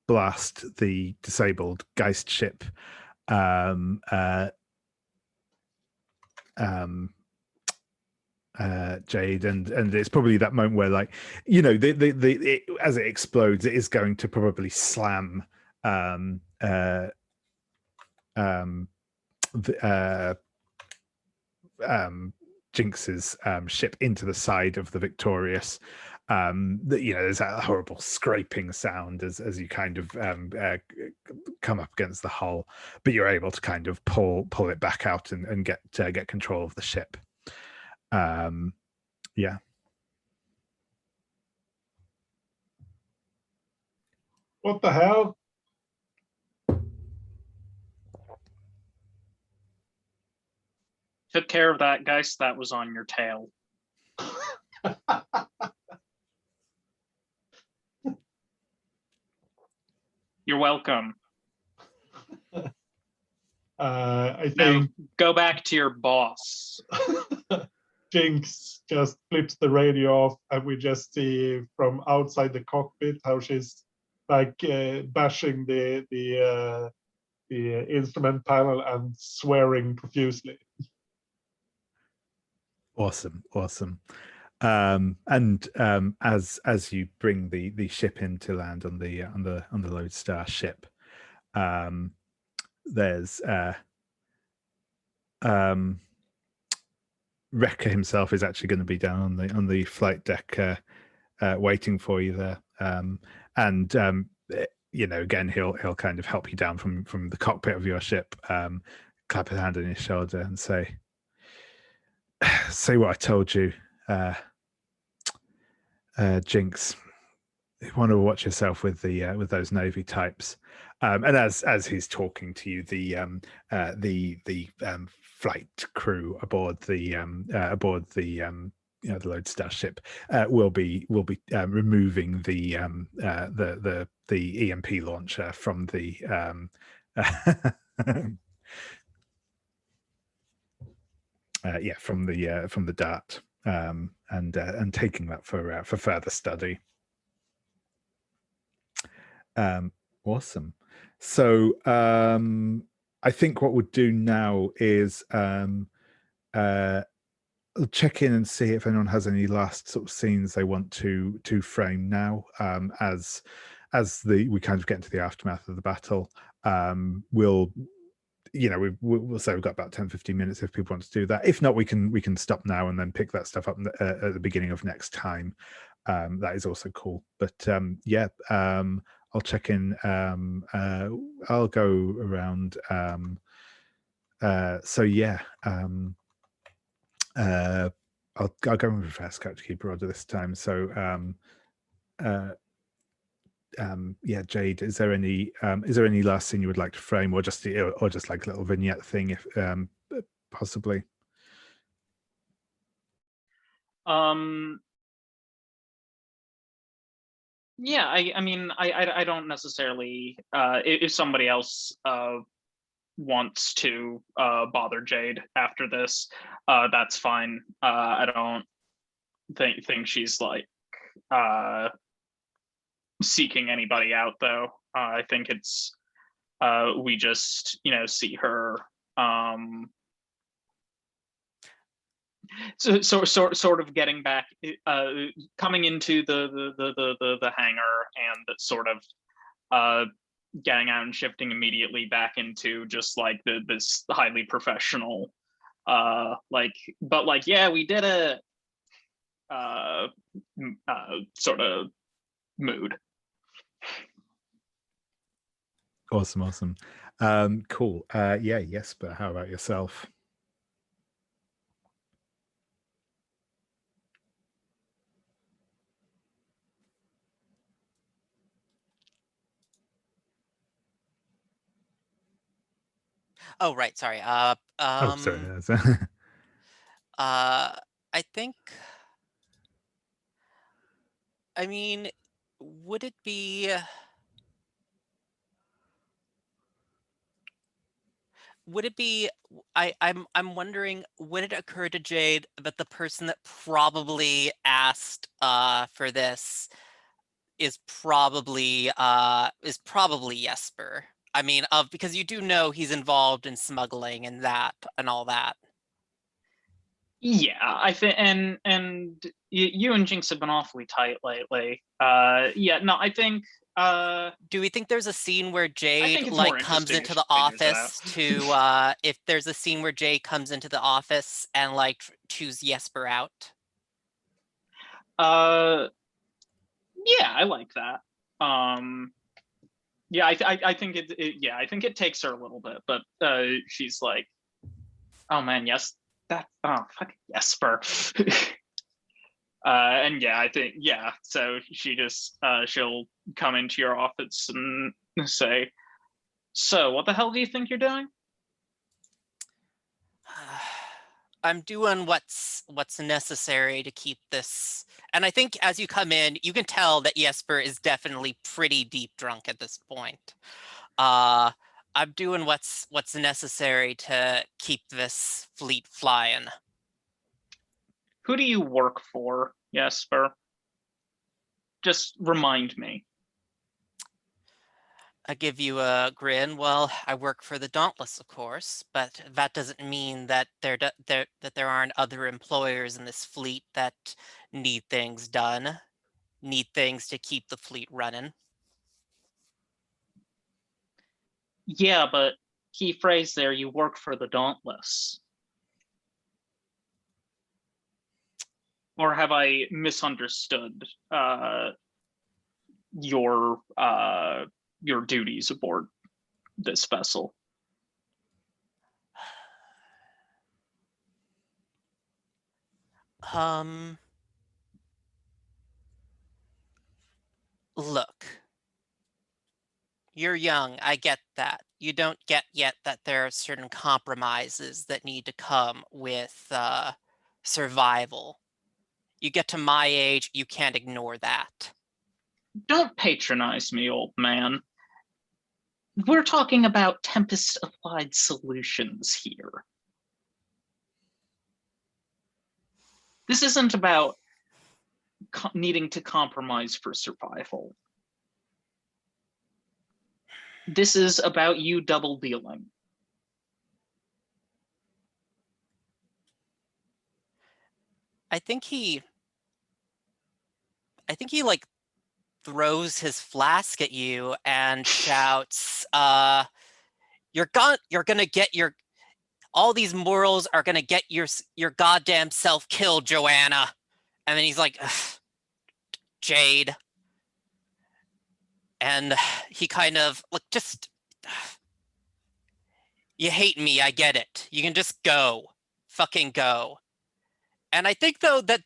blast the disabled Geist ship. Jade, and it's probably that moment where, like, as it explodes, it is going to probably slam Jinx's ship into the side of the Victorious. There's that horrible scraping sound as you kind of come up against the hull, but you're able to kind of pull it back out and get control of the ship. Yeah. What the hell? Took care of that, guys. That was on your tail. You're welcome. I Now think go back to your boss. Jinx just flips the radio off, and we just see from outside the cockpit how she's like bashing the instrument panel and swearing profusely. Awesome. And as you bring the ship in to land on the Lodestar ship, there's Wrecker himself is actually going to be down on the flight deck waiting for you there. You know, again, he'll kind of help you down from the cockpit of your ship, clap his hand on your shoulder and say what I told you, Jinx. You want to watch yourself with those Navy types. And as he's talking to you, the flight crew aboard the Lodestar ship will be removing the EMP launcher from the from the dart, and taking that for further study. Awesome. So I think what we'll do now is check in and see if anyone has any last sort of scenes they want to frame now, as we kind of get into the aftermath of the battle. We'll say we've got about 10-15 minutes if people want to do that. If not, we can stop now and then pick that stuff up at the beginning of next time. That is also cool. But I'll check in. I'll go around. I'll go in reverse character keeper order this time. So Jade, is there any last scene you would like to frame, or just like a little vignette thing, if possibly? Yeah, I mean, I don't necessarily, if somebody else wants to bother Jade after this, that's fine. I don't think she's like seeking anybody out, though. I think it's we just see her so sort of getting back, coming into the hangar, and sort of getting out and shifting immediately back into just like this highly professional yeah, we did it sort of mood. Awesome. Cool. Jesper, how about yourself? Oh, right. Sorry. Sorry. I think, I mean, would it be, I'm wondering, would it occur to Jade that the person that probably asked for this is probably Jesper? I mean, because you do know he's involved in smuggling and that and all that. Yeah, I think, and you and Jinx have been awfully tight lately. I think. Do we think there's a scene where Jade comes into the office if there's a scene where Jade comes into the office and like chews Jesper out? Yeah, I like that. Yeah, I think I think it takes her a little bit, but she's like, oh man, yes, fucking Jesper. And yeah, I think, yeah, so she just she'll come into your office and say, "So, what the hell do you think you're doing?" I'm doing what's necessary to keep this. And I think as you come in, you can tell that Jesper is definitely pretty deep drunk at this point. I'm doing what's necessary to keep this fleet flying. Who do you work for, Jesper? Just remind me. I give you a grin. Well, I work for the Dauntless, of course, but that doesn't mean that there aren't other employers in this fleet that need things done, need things to keep the fleet running. Yeah, but key phrase there, you work for the Dauntless. Or have I misunderstood your duties aboard this vessel? Look, you're young, I get that. You don't get yet that there are certain compromises that need to come with survival. You get to my age, you can't ignore that. Don't patronize me, old man. We're talking about Tempest Applied Solutions here. This isn't about needing to compromise for survival. This is about you double dealing. I think he like throws his flask at you and shouts, you're gonna get all these morals are gonna get your goddamn self killed, Joanna. And then he's like, Jade. And he kind of, look, just, you hate me, I get it. You can just go. Fucking go. And I think, though, that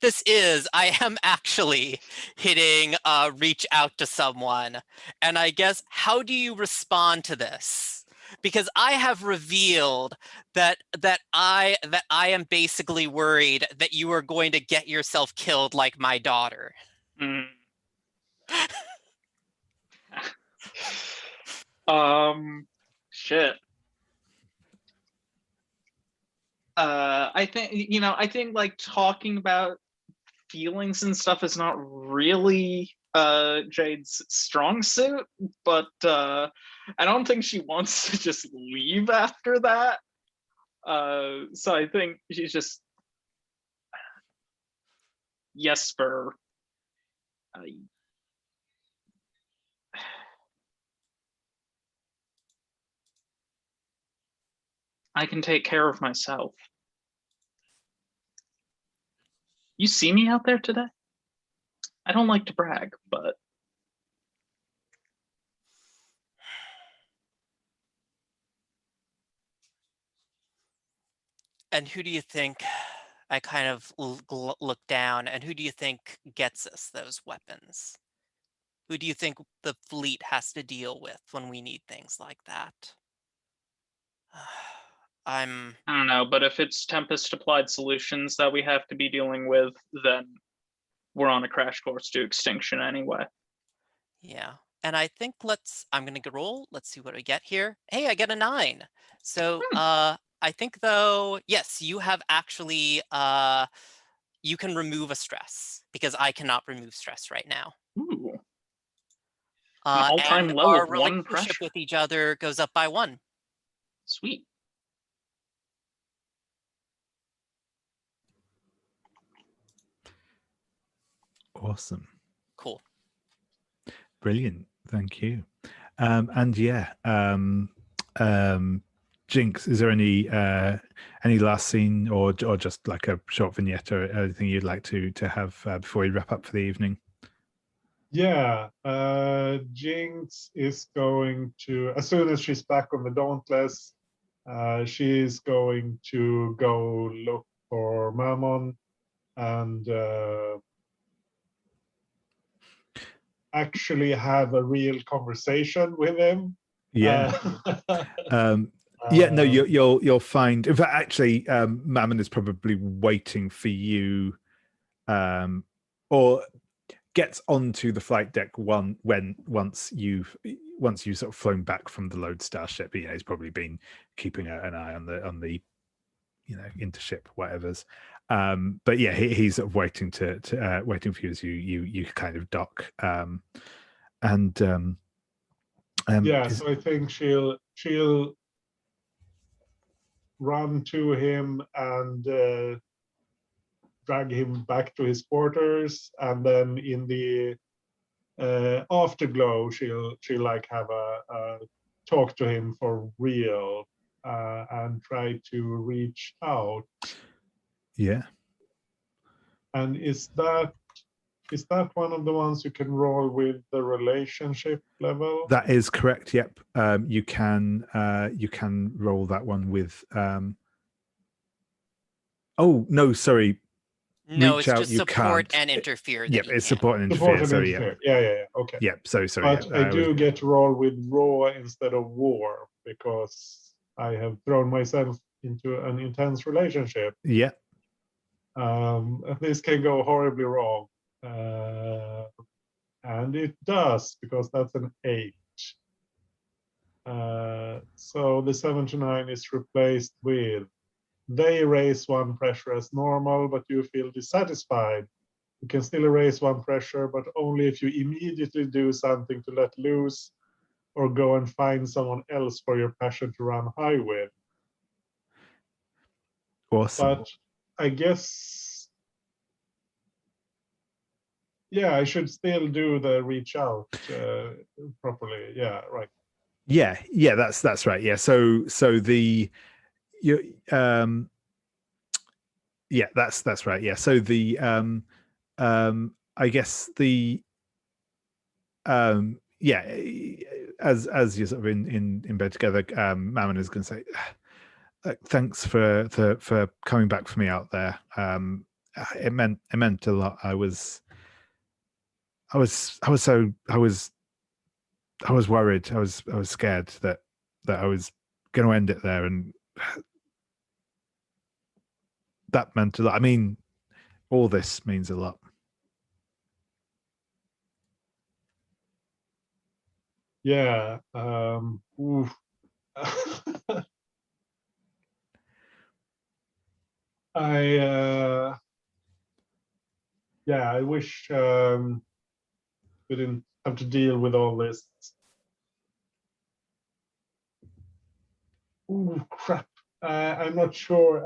I am actually hitting reach out to someone. And I guess, how do you respond to this? Because I have revealed that I am basically worried that you are going to get yourself killed like my daughter. Mm. Shit. I think like talking about feelings and stuff is not really Jade's strong suit, but I don't think she wants to just leave after that. So I think she's just Jesper. I can take care of myself. You see me out there today? I don't like to brag, but And who do you think, I kind of look down, and who do you think gets us those weapons? Who do you think the fleet has to deal with when we need things like that? I don't know, but if it's Tempest Applied Solutions that we have to be dealing with, then we're on a crash course to extinction anyway. Yeah, and I think I'm gonna roll. Let's see what I get here. Hey, I get a 9. So I think, though, yes, you have actually you can remove a stress because I cannot remove stress right now. Ooh. An all-time and low our of 1 relationship pressure. with each other goes up by 1. Sweet. Awesome. Cool. Brilliant. Thank you. And yeah, Jinx, is there any last scene or just like a short vignette or anything you'd like to have before we wrap up for the evening? Yeah, Jinx is going to, as soon as she's back on the Dauntless, she's going to go look for Mammon and actually have a real conversation with him. Yeah. Yeah, no, you'll find. In fact, actually, Mammon is probably waiting for you, or gets onto the flight deck once you've sort of flown back from the lodestar ship. You know, he's probably been keeping an eye on the intership whatever's. But yeah, he's sort of waiting waiting for you as you kind of dock. Yeah, so I think she'll run to him and drag him back to his quarters, and then in the afterglow, she'll like have a talk to him for real, and try to reach out. Yeah. And is that one of the ones you can roll with the relationship level? That is correct. Yep. You can roll that one with. Oh no, sorry. No, Reach it's out, just you support can't. and interfere. Yep, that you it's can. support and Support interfere. and So interfere. Yeah. Okay. Yep. So sorry. But I do get to roll with raw instead of war because I have thrown myself into an intense relationship. Yeah. This can go horribly wrong, and it does because that's an 8. So the 7 to 9 is replaced with they raise 1 pressure as normal, but you feel dissatisfied. You can still erase 1 pressure, but only if you immediately do something to let loose or go and find someone else for your passion to run high with. Awesome. But I guess, yeah, I should still do the reach out properly. Yeah, right. Yeah, that's right. Yeah, so the yeah, that's right. Yeah, so the I guess the yeah, as you're sort of in bed together, Mammon is going to say, thanks for coming back for me out there. It meant a lot. I was worried. I was scared that I was going to end it there, and that meant a lot. I mean, all this means a lot. Yeah. I wish we didn't have to deal with all this. Ooh, crap. I'm not sure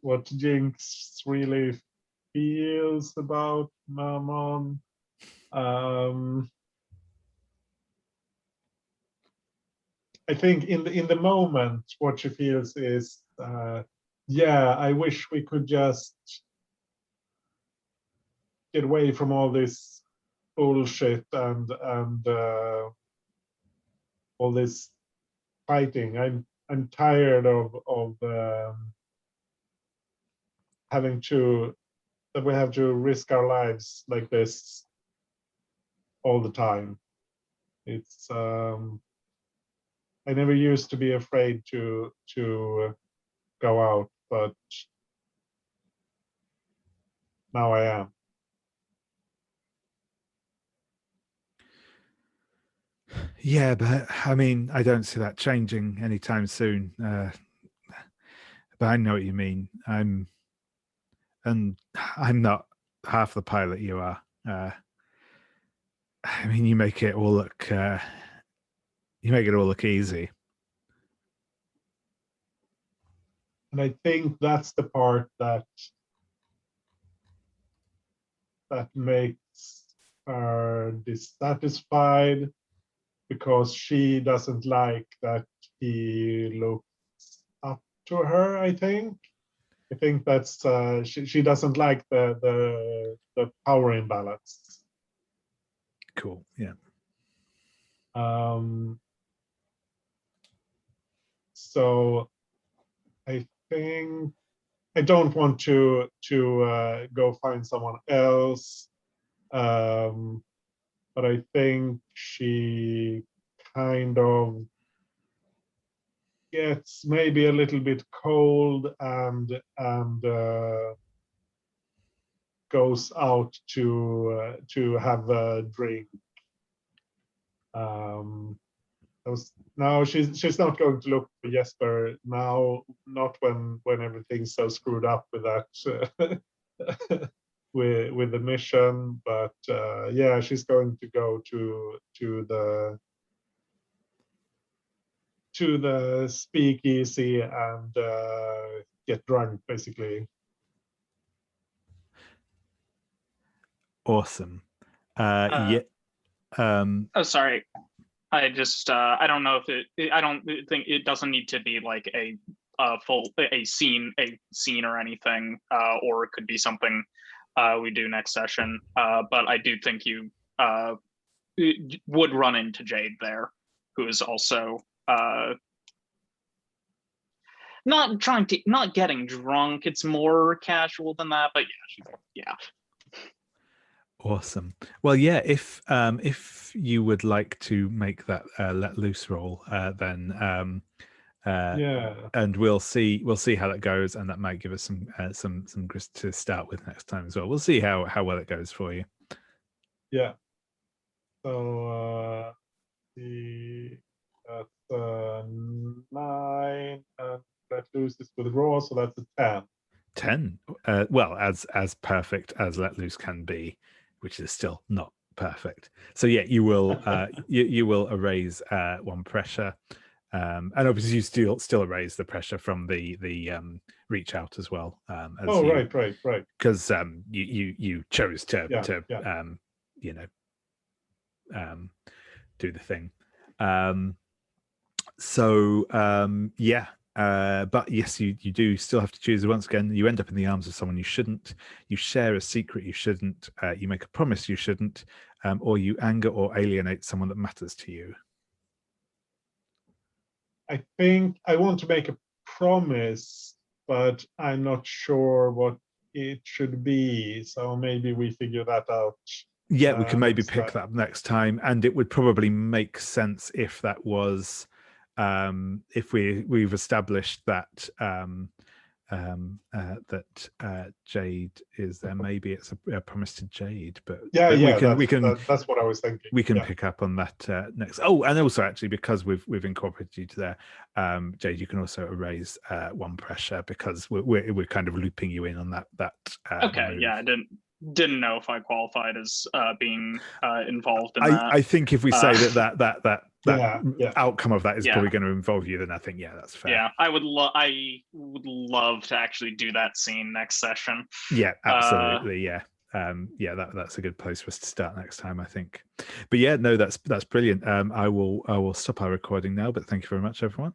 what Jinx really feels about Mammon. I think in the moment, what she feels is, yeah, I wish we could just get away from all this bullshit and all this fighting. I'm tired of having to that we have to risk our lives like this all the time. It's I never used to be afraid to go out, but now I am. Yeah, but I mean, I don't see that changing anytime soon. But I know what you mean. I'm not half the pilot you are. I mean, you make it all look easy. And I think that's the part that makes her dissatisfied, because she doesn't like that he looks up to her. I think that's she doesn't like the power imbalance. Cool. Yeah. So I think I don't want to go find someone else, but but I think she kind of gets maybe a little bit cold and goes out to have a drink. No, she's not going to look for Jesper now. Not when everything's so screwed up with that with the mission. But yeah, she's going to go to the speakeasy and get drunk, basically. Awesome. Yeah. Oh, sorry. I just I don't know if I don't think it doesn't need to be like a full scene or anything, or it could be something we do next session. But I do think you would run into Jade there, who is also not getting drunk. It's more casual than that, but yeah. Awesome. Well, yeah. If you would like to make that let loose roll, then Yeah, and we'll see how that goes, and that might give us some grist to start with next time as well. We'll see how well it goes for you. yeah. So that's 9, and let loose is with raw, so that's a 10. 10. Well, as perfect as let loose can be, which is still not perfect. So yeah, you will you will erase 1 pressure, and obviously you still erase the pressure from the reach out as well. Right. Because you chose to you know do the thing. Yeah. But yes, you do still have to choose. Once again, you end up in the arms of someone you shouldn't. You share a secret you shouldn't. You make a promise you shouldn't, or you anger or alienate someone that matters to you. I think I want to make a promise, but I'm not sure what it should be. So maybe we figure that out. Yeah, we can maybe pick that up next time, and it would probably make sense if that was if we've established that that Jade is there. Maybe it's a promise to Jade, but we can that's what I was thinking. We can pick up on that next. Oh, and also actually because we've incorporated you to there, Jade, you can also erase 1 pressure because we're kind of looping you in on that. Okay, move. yeah, I didn't know if I qualified as being involved in that. I think if we say that outcome of that is Yeah. probably going to involve you, then I think that's fair. Yeah, I would love to actually do that scene next session. Yeah, absolutely. That's a good place for us to start next time, I think. But yeah, no, that's brilliant. I will stop our recording now, but thank you very much, everyone.